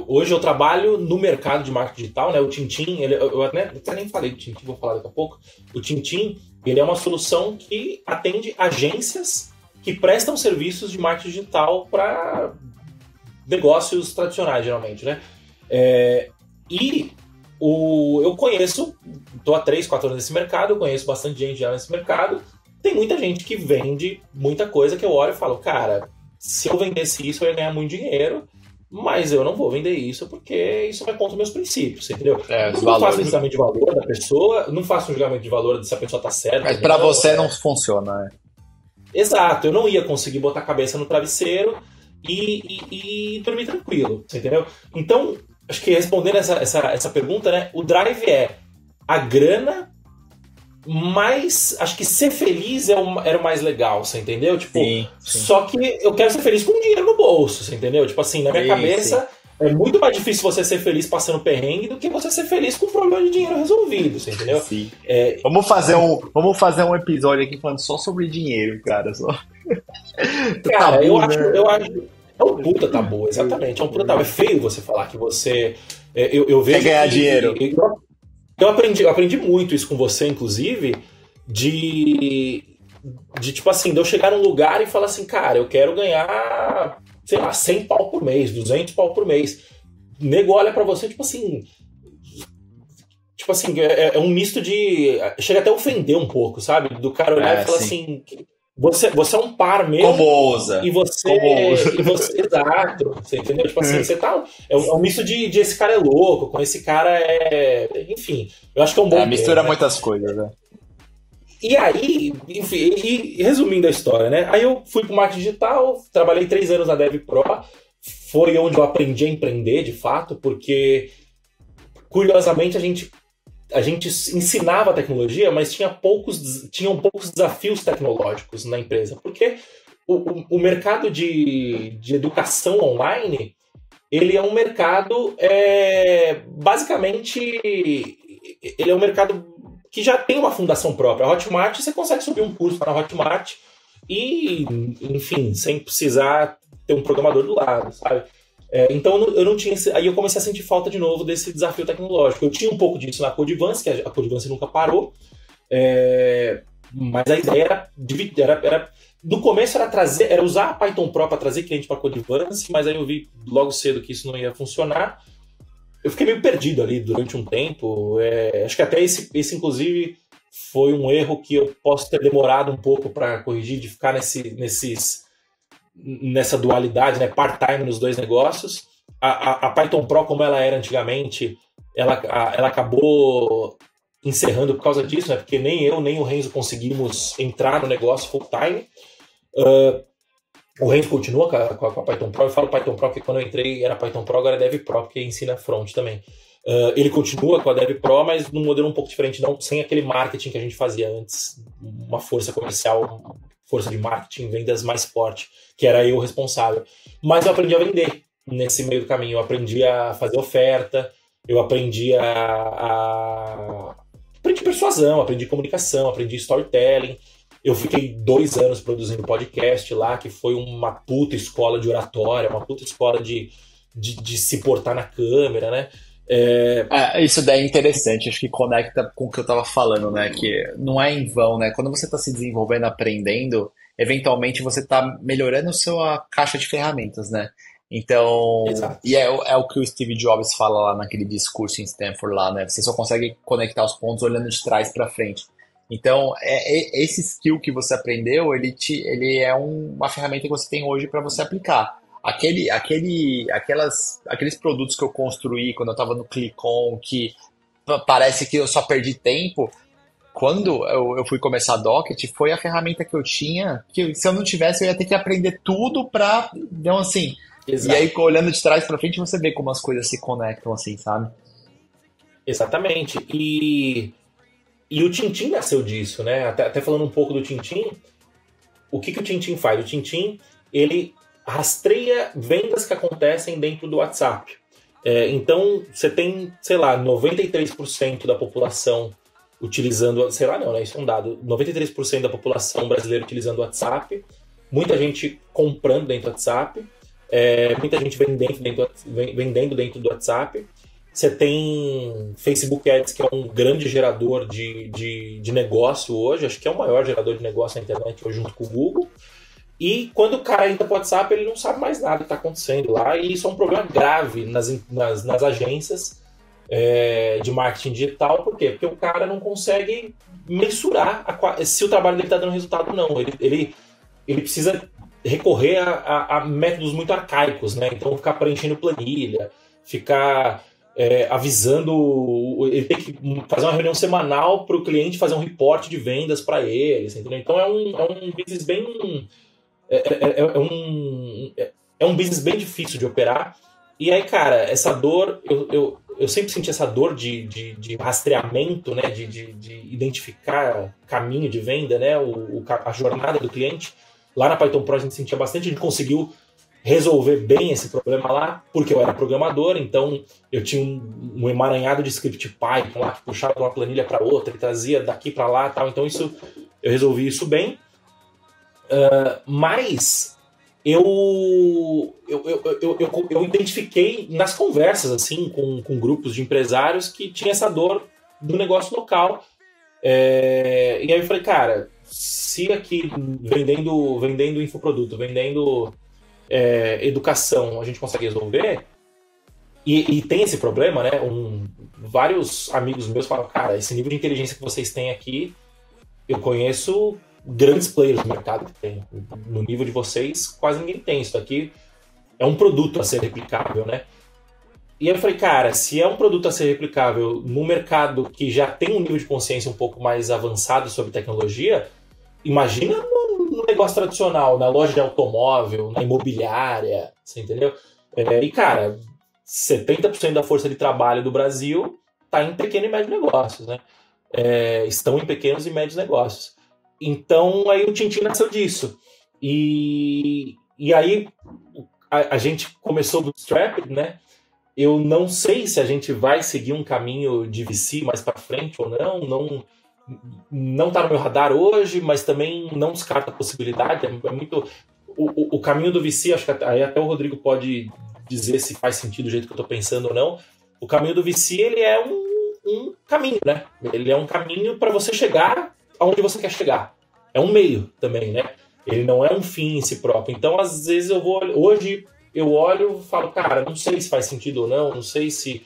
hoje eu trabalho no mercado de marketing digital, né? O Tintim, eu até nem falei do Tintim, vou falar daqui a pouco. O Tintim, ele é uma solução que atende agências que prestam serviços de marketing digital para negócios tradicionais, geralmente, né? Eu conheço, estou há 3, 4 anos nesse mercado, eu conheço bastante gente já nesse mercado. Tem muita gente que vende muita coisa que eu olho e falo, cara, se eu vendesse isso eu ia ganhar muito dinheiro, mas eu não vou vender isso porque isso vai contra meus princípios, entendeu? Eu não faço um julgamento de valor da pessoa, não faço um julgamento de valor de se a pessoa tá certa. Mas para você não funciona, né? Exato, eu não ia conseguir botar a cabeça no travesseiro e dormir tranquilo, você entendeu? Então, acho que respondendo essa pergunta, né? O drive é a grana, mas acho que ser feliz era o mais legal, você entendeu? Tipo, sim. Só que eu quero ser feliz com dinheiro no bolso, você entendeu? Tipo assim, na minha cabeça, é muito mais difícil você ser feliz passando perrengue do que você ser feliz com um problema de dinheiro resolvido, você entendeu? Sim. Vamos fazer um episódio aqui falando só sobre dinheiro, cara. Cara, tabu, eu acho. É um puta tabu, exatamente. É um puta tabu. É feio você falar que você. Eu vejo. Quer ganhar dinheiro. Eu aprendi muito isso com você, inclusive, de tipo assim, de eu chegar num lugar e falar assim, cara, eu quero ganhar, sei lá, 100 pau por mês, 200 pau por mês. O nego olha pra você, tipo assim. Tipo assim, é um misto de. Chega até a ofender um pouco, sabe? Do cara olhar e falar assim. Você é um par mesmo. Como ousa. E você. Exato. Você entendeu? Tipo assim, você tá. É um misto de esse cara é louco, com esse cara enfim, eu acho que é um bom. Mistura muitas coisas, né? E aí, enfim, resumindo a história, né? Aí eu fui pro marketing digital, trabalhei 3 anos na Dev Pro. Foi onde eu aprendi a empreender, de fato, porque, curiosamente, a gente ensinava a tecnologia, mas tinham poucos desafios tecnológicos na empresa, porque o mercado de educação online, ele é um mercado, basicamente, ele é um mercado que já tem uma fundação própria. A Hotmart, você consegue subir um curso para a Hotmart e, enfim, sem precisar ter um programador do lado, sabe? Então eu não tinha aí eu comecei a sentir falta de novo desse desafio tecnológico. Eu tinha um pouco disso na Codevance, que a Codevance nunca parou, mas a ideia era do começo era usar a Python Pro para trazer cliente para a Codevance, mas aí eu vi logo cedo que isso não ia funcionar. Eu fiquei meio perdido ali durante um tempo. Acho que até esse inclusive foi um erro que eu posso ter demorado um pouco para corrigir, de ficar nessa dualidade, né, part-time nos dois negócios. A Python Pro, como ela era antigamente, ela acabou encerrando por causa disso, né, porque nem eu nem o Renzo conseguimos entrar no negócio full-time. O Renzo continua com a Python Pro. Eu falo Python Pro porque quando eu entrei era Python Pro, agora é Dev Pro, porque ensina front também. Ele continua com a Dev Pro, mas num modelo um pouco diferente, não, sem aquele marketing que a gente fazia antes, uma força comercial, força de marketing, vendas mais forte, que era eu responsável. Mas eu aprendi a vender nesse meio do caminho. Eu aprendi a fazer oferta, eu aprendi aprendi persuasão, aprendi comunicação, aprendi storytelling. Eu fiquei 2 anos produzindo podcast lá, que foi uma puta escola de oratória, uma puta escola de se portar na câmera, né? Isso daí é interessante, acho que conecta com o que eu estava falando, né? Que não é em vão, né? Quando você está se desenvolvendo, aprendendo, eventualmente você está melhorando a sua caixa de ferramentas, né? Então, Exato. e é o que o Steve Jobs fala lá naquele discurso em Stanford lá, né? Você só consegue conectar os pontos olhando de trás para frente. Então, esse skill que você aprendeu, ele é uma ferramenta que você tem hoje para você aplicar. Aqueles produtos que eu construí quando eu estava no Click-On, que parece que eu só perdi tempo, quando eu fui começar a Docket, foi a ferramenta que eu tinha, que se eu não tivesse, eu ia ter que aprender tudo para... Então, assim, e Exato. aí olhando de trás para frente, você vê como as coisas se conectam, assim, sabe? Exatamente. E o Tintin nasceu disso, né? Até falando um pouco do Tintin, o que o Tintin faz? O Tintin, ele rastreia vendas que acontecem dentro do WhatsApp. Então, você tem, sei lá, 93% da população utilizando... Sei lá, não, né? Isso é um dado. 93% da população brasileira utilizando o WhatsApp. Muita gente comprando dentro do WhatsApp. Muita gente vendendo dentro do WhatsApp. Você tem Facebook Ads, que é um grande gerador de negócio hoje. Acho que é o maior gerador de negócio na internet hoje, junto com o Google. E quando o cara entra para o WhatsApp, ele não sabe mais nada que está acontecendo lá. E isso é um problema grave nas agências de marketing digital. Por quê? Porque o cara não consegue mensurar se o trabalho dele está dando resultado ou não. Ele precisa recorrer a métodos muito arcaicos, né? Então, ficar preenchendo planilha, ficar avisando... Ele tem que fazer uma reunião semanal para o cliente fazer um reporte de vendas para ele, entendeu? Então, é um business bem... É um business bem difícil de operar. E aí, cara, essa dor, eu sempre senti essa dor de rastreamento, né, de identificar caminho de venda, né, a jornada do cliente. Lá na Python Pro a gente sentia bastante, a gente conseguiu resolver bem esse problema lá, porque eu era programador, então eu tinha um emaranhado de script Python lá que puxava de uma planilha para outra, que trazia daqui para lá, tal. Então eu resolvi isso bem. Mas eu identifiquei nas conversas assim com grupos de empresários que tinha essa dor do negócio local. E aí eu falei, cara, se aqui vendendo infoproduto, vendendo educação, a gente consegue resolver, e tem esse problema, né? Vários amigos meus falam, cara, esse nível de inteligência que vocês têm aqui, eu conheço grandes players do mercado que tem. No nível de vocês, quase ninguém tem. Isso aqui é um produto a ser replicável, né? E aí eu falei, cara, se é um produto a ser replicável no mercado que já tem um nível de consciência um pouco mais avançado sobre tecnologia, imagina no negócio tradicional, na loja de automóvel, na imobiliária, você entendeu? E, cara, 70% da força de trabalho do Brasil está em pequeno e médio negócios, né? Estão em pequenos e médios negócios. Então, aí o Tintin nasceu disso. E aí, a gente começou bootstrapped, né? Eu não sei se a gente vai seguir um caminho de VC mais para frente ou não tá no meu radar hoje, mas também não descarta a possibilidade. É muito o caminho do VC, acho que aí até o Rodrigo pode dizer se faz sentido do jeito que eu estou pensando ou não. O caminho do VC, ele é um caminho, né? Ele é um caminho para você chegar aonde você quer chegar. É um meio também, né? Ele não é um fim em si próprio. Então, às vezes hoje eu olho e falo, cara, não sei se faz sentido ou não sei se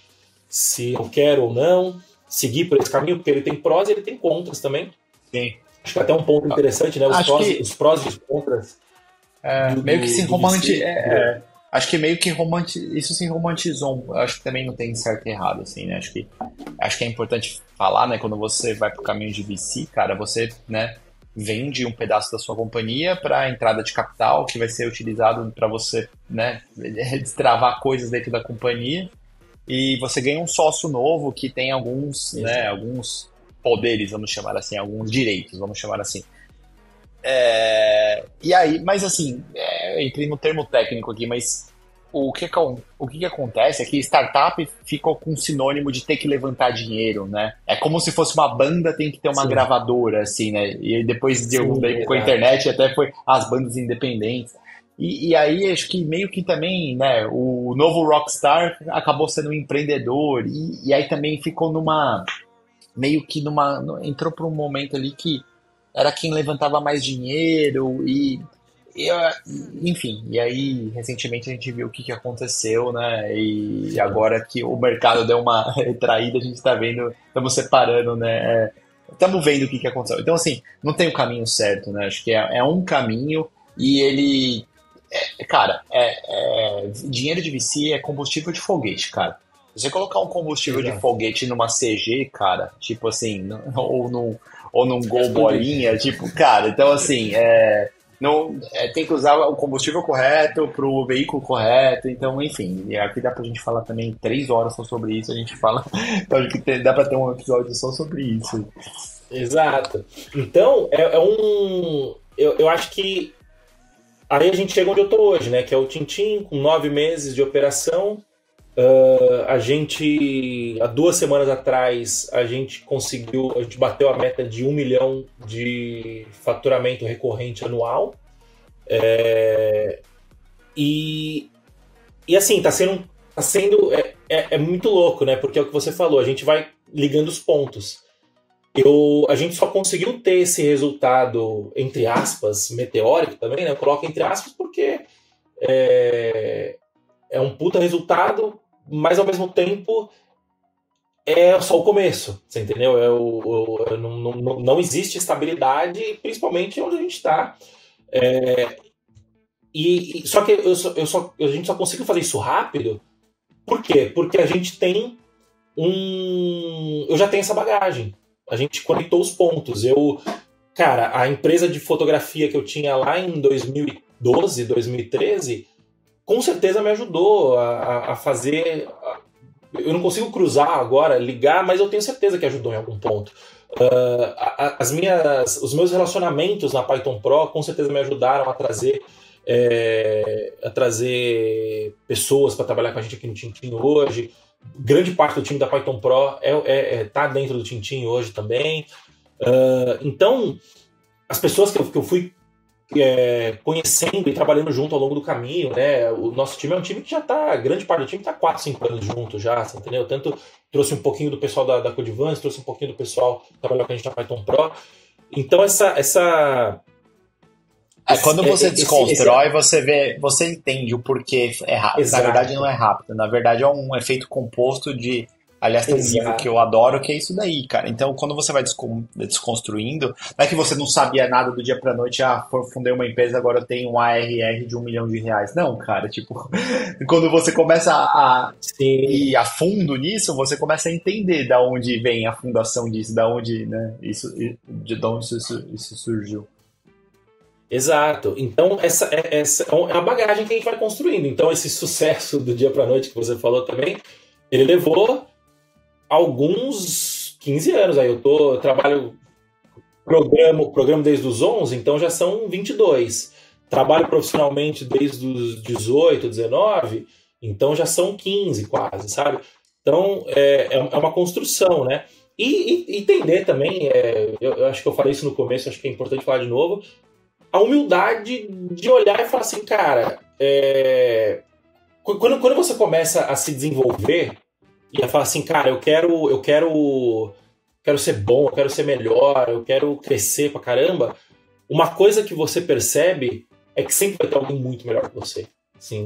eu quero ou não seguir por esse caminho, porque ele tem prós e ele tem contras também. Sim. Acho que até um ponto interessante, né? Os prós e os contras. Meio que se romantizou. Acho que meio que isso se romantizou. Acho que também não tem certo e errado, assim, né? Acho que é importante falar, né? Quando você vai pro caminho de VC, cara, você, né, vende um pedaço da sua companhia para entrada de capital que vai ser utilizado para você, né, destravar coisas dentro da companhia, e você ganha um sócio novo que tem alguns, né, alguns poderes, vamos chamar assim, alguns direitos, vamos chamar assim. E aí, mas assim, entrei no termo técnico aqui, mas o que acontece é que startup ficou com sinônimo de ter que levantar dinheiro, né? É como se fosse uma banda, tem que ter uma gravadora, assim, né? E depois de algum tempo com a internet, até foi as bandas independentes. E aí, acho que meio que também, né, o novo rockstar acabou sendo um empreendedor, e aí também ficou entrou para um momento ali que era quem levantava mais dinheiro, enfim, e aí recentemente a gente viu o que aconteceu, né? E agora que o mercado deu uma retraída, a gente está vendo, estamos separando, né? Estamos vendo o que aconteceu. Então, assim, não tem o caminho certo, né? Acho que é um caminho, e ele. Cara, dinheiro de VC é combustível de foguete, cara. Se você colocar um combustível de foguete numa CG, cara, tipo assim, ou num Gol Bolinha, tipo, cara, então assim, tem que usar o combustível correto para o veículo correto, então, enfim, e aqui dá pra gente falar também 3 horas só sobre isso, a gente fala, acho que dá pra ter um episódio só sobre isso. Exato. Então, eu acho que aí a gente chega onde eu tô hoje, né, que é o Tintim, com 9 meses de operação. A gente, há 2 semanas atrás, a gente bateu a meta de 1 milhão de faturamento recorrente anual. E assim, tá sendo muito louco, né? Porque é o que você falou, a gente vai ligando os pontos. A gente só conseguiu ter esse resultado, entre aspas, meteórico também, né? Eu coloco entre aspas porque é um puta resultado, mas ao mesmo tempo é só o começo, você entendeu? Não existe estabilidade, principalmente onde a gente está. Só que a gente só conseguiu fazer isso rápido. Por quê? Porque a gente tem eu já tenho essa bagagem. A gente conectou os pontos. Cara, a empresa de fotografia que eu tinha lá em 2012, 2013, com certeza me ajudou a fazer. Eu não consigo cruzar agora, ligar, mas eu tenho certeza que ajudou em algum ponto. Os meus relacionamentos na Python Pro com certeza me ajudaram a trazer pessoas para trabalhar com a gente aqui no Tintim hoje. Grande parte do time da Python Pro tá dentro do Tintim hoje também. Então, as pessoas que eu fui conhecendo e trabalhando junto ao longo do caminho, né? O nosso time é um time que já tá, grande parte do time tá 4, 5 anos junto já, você entendeu? Tanto trouxe um pouquinho do pessoal da Codivance, trouxe um pouquinho do pessoal que trabalhou com a gente na Python Pro. Então quando você desconstrói, você entende o porquê é rápido. Exato. Na verdade, não é rápido. Na verdade, é um efeito composto de. Aliás, tem um livro que eu adoro, que é isso daí, cara. Então, quando você vai desconstruindo, não é que você não sabia nada do dia pra noite, fundei uma empresa, agora eu tenho um ARR de R$1 milhão. Não, cara, tipo, quando você começa a ir a fundo nisso, você começa a entender da onde vem a fundação disso, da onde, né, de onde isso surgiu. Exato. Então, essa é a bagagem que a gente vai construindo. Então, esse sucesso do dia pra noite que você falou também, ele levou alguns 15 anos. Aí trabalho programa desde os 11, então já são 22. trabalho profissionalmente desde os 18, 19, então já são 15 quase, sabe? Então é uma construção, né? E entender também, eu acho que eu falei isso no começo, acho que é importante falar de novo, a humildade de olhar e falar assim, cara, quando você começa a se desenvolver e a falar assim, cara, eu quero ser bom, eu quero ser melhor, eu quero crescer pra caramba, uma coisa que você percebe é que sempre vai ter alguém muito melhor que você. Assim,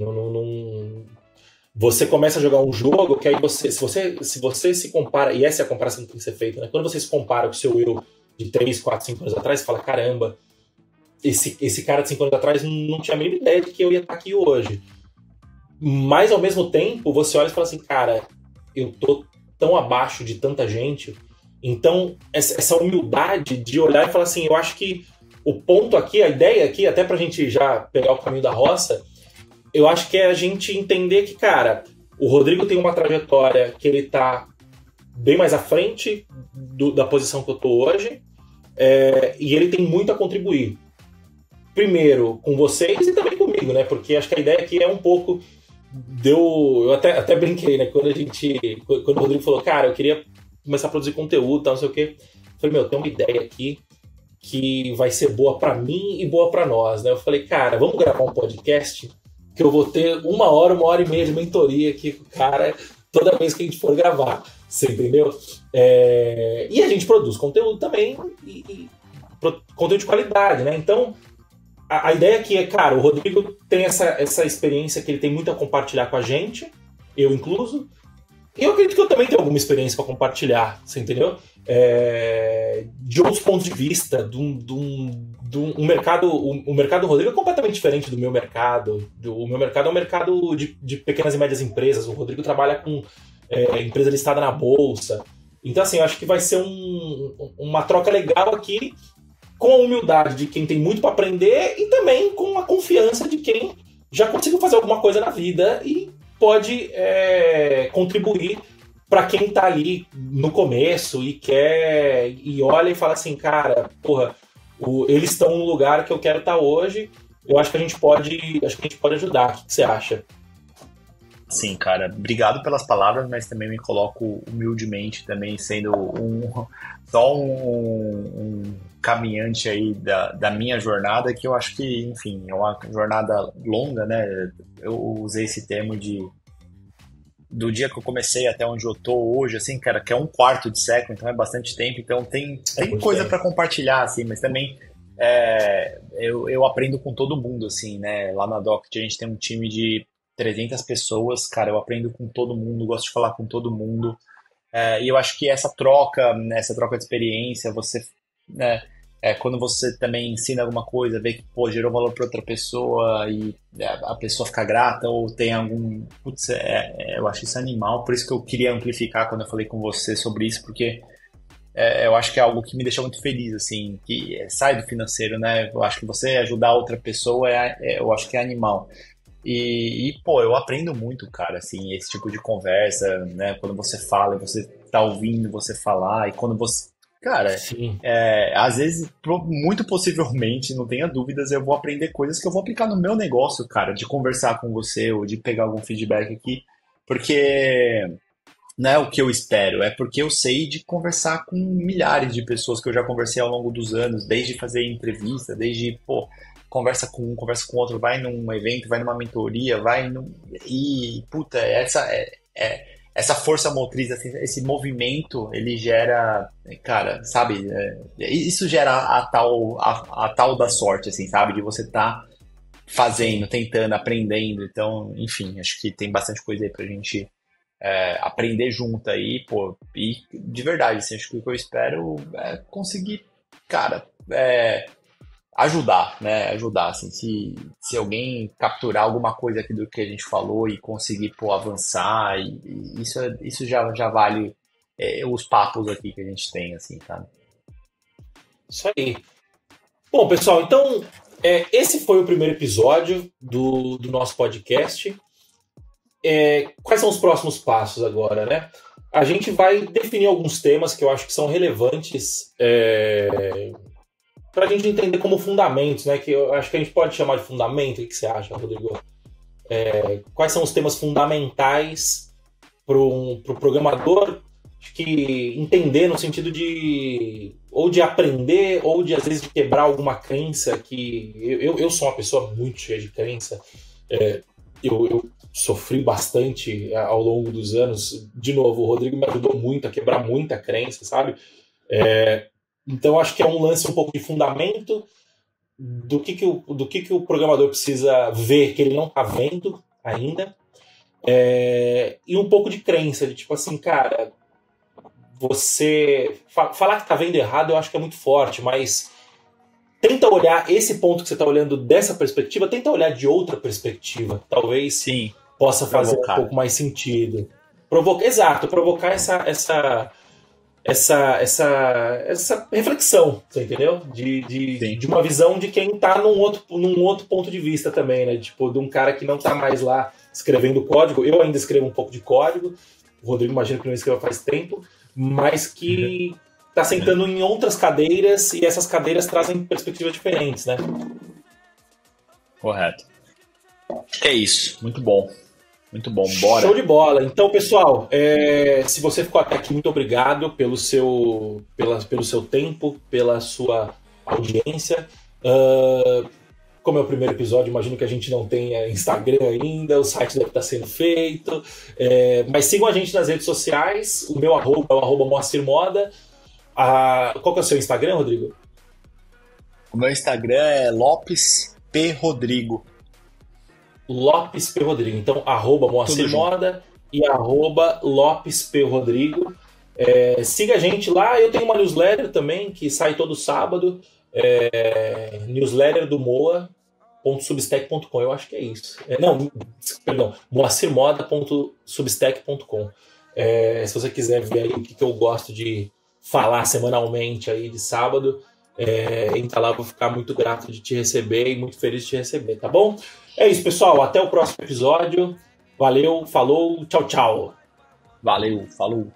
você começa a jogar um jogo que aí se você se compara, e essa é a comparação que tem que ser feita, né? Quando você se compara com o seu eu de 3, 4, 5 anos atrás, você fala, caramba, esse cara de 5 anos atrás não tinha a mínima ideia de que eu ia estar aqui hoje. Mas, ao mesmo tempo, você olha e fala assim, cara, eu tô tão abaixo de tanta gente. Então, essa humildade de olhar e falar assim, eu acho que o ponto aqui, a ideia aqui, até pra gente já pegar o caminho da roça, eu acho que é a gente entender que, cara, o Rodrigo tem uma trajetória que ele tá bem mais à frente da posição que eu tô hoje, e ele tem muito a contribuir. Primeiro com vocês e também comigo, né? Porque acho que a ideia aqui é um pouco... Eu até brinquei, né? Quando o Rodrigo falou, cara, eu queria começar a produzir conteúdo, tal, não sei o quê. Eu falei, tem uma ideia aqui que vai ser boa pra mim e boa pra nós, né? Eu falei, cara, vamos gravar um podcast que eu vou ter 1 hora e meia de mentoria aqui com o cara toda vez que a gente for gravar. Você entendeu? E a gente produz conteúdo também, e conteúdo de qualidade, né? Então, a ideia aqui é, cara, o Rodrigo tem essa experiência que ele tem muito a compartilhar com a gente, eu incluso, e eu acredito que eu também tenho alguma experiência para compartilhar, você entendeu? De outros pontos de vista, um mercado, o mercado do Rodrigo é completamente diferente do meu mercado. O meu mercado é um mercado de pequenas e médias empresas, o Rodrigo trabalha com empresa listada na bolsa. Então, assim, eu acho que vai ser uma troca legal aqui, com a humildade de quem tem muito para aprender e também com a confiança de quem já conseguiu fazer alguma coisa na vida e pode contribuir para quem tá ali no começo e olha e fala assim, cara, porra, eles estão no lugar que eu quero estar hoje, eu acho que a gente pode ajudar. O que você acha? Sim, cara, obrigado pelas palavras, mas também me coloco humildemente também sendo só um caminhante aí da minha jornada, que eu acho que, enfim, é uma jornada longa, né? Eu usei esse termo do dia que eu comecei até onde eu tô hoje, assim, cara, que é 1/4 de século, então é bastante tempo, então tem coisa para compartilhar, assim, mas também eu aprendo com todo mundo, assim, né? Lá na Doct a gente tem um time de 300 pessoas, cara, eu aprendo com todo mundo, gosto de falar com todo mundo, e eu acho que essa troca de experiência, você, né, quando você também ensina alguma coisa, vê que, pô, gerou valor para outra pessoa e a pessoa fica grata ou tem algum... Putz, eu acho isso animal, por isso que eu queria amplificar quando eu falei com você sobre isso, porque eu acho que é algo que me deixa muito feliz, assim, que sai do financeiro, né? Eu acho que você ajudar outra pessoa, eu acho que é animal. Pô, eu aprendo muito, cara, assim, esse tipo de conversa, né? Quando você fala, você tá ouvindo você falar, e quando você... Cara, às vezes, muito possivelmente, não tenha dúvidas, eu vou aprender coisas que eu vou aplicar no meu negócio, cara, de conversar com você ou de pegar algum feedback aqui, porque não é o que eu espero, é porque eu sei de conversar com milhares de pessoas que eu já conversei ao longo dos anos, desde fazer entrevista, desde, pô, conversa com um, conversa com outro, vai num evento, vai numa mentoria, puta, essa força motriz, esse movimento, ele gera, cara, sabe, isso gera a tal da sorte, assim, sabe, de você estar fazendo, tentando, aprendendo, então, enfim, acho que tem bastante coisa aí pra gente aprender junto aí, pô, e de verdade, assim, acho que o que eu espero é conseguir, cara, ajudar, né? Ajudar, assim, se alguém capturar alguma coisa aqui do que a gente falou e conseguir, pô, avançar, e isso já vale os papos aqui que a gente tem, assim, tá? Isso aí. Bom, pessoal, então, esse foi o primeiro episódio do nosso podcast. Quais são os próximos passos agora, né? A gente vai definir alguns temas que eu acho que são relevantes para a gente entender como fundamentos, né? Que eu acho que a gente pode chamar de fundamento. O que você acha, Rodrigo? Quais são os temas fundamentais para o programador que entender no sentido de ou de aprender ou de às vezes de quebrar alguma crença que eu sou uma pessoa muito cheia de crença. Eu sofri bastante ao longo dos anos. De novo, o Rodrigo me ajudou muito a quebrar muita crença, sabe? Então acho que é um lance um pouco de fundamento do que o programador precisa ver que ele não está vendo ainda, e um pouco de crença, de tipo assim, cara, você falar que tá vendo errado eu acho que é muito forte, mas tenta olhar esse ponto que você tá olhando dessa perspectiva, tenta olhar de outra perspectiva, talvez sim, possa fazer um pouco mais sentido. Provocar essa reflexão, você entendeu? De uma visão de quem tá num outro ponto de vista também, né? Tipo, de um cara que não tá mais lá escrevendo código. Eu ainda escrevo um pouco de código, o Rodrigo imagino que não escreva faz tempo, mas que tá sentando em outras cadeiras e essas cadeiras trazem perspectivas diferentes, né? Correto. É isso, muito bom. Muito bom, bora. Show de bola. Então, pessoal, se você ficou até aqui, muito obrigado pelo seu tempo, pela sua audiência. Como é o primeiro episódio, imagino que a gente não tenha Instagram ainda, o site deve estar sendo feito. Mas sigam a gente nas redes sociais. O meu arroba é o Moacir Moda. Qual que é o seu Instagram, Rodrigo? O meu Instagram é Lopes P. Rodrigo. Lopes P. Rodrigo. Então, arroba Moacir Moda e arroba Lopes P. Rodrigo. Siga a gente lá. Eu tenho uma newsletter também que sai todo sábado. Newsletter do moa.substack.com. Eu acho que é isso. moacirmoda.substack.com. Se você quiser ver aí o que eu gosto de falar semanalmente aí de sábado, entra lá, vou ficar muito grato de te receber e muito feliz de te receber, tá bom? É isso, pessoal. Até o próximo episódio. Valeu, falou, tchau, tchau. Valeu, falou.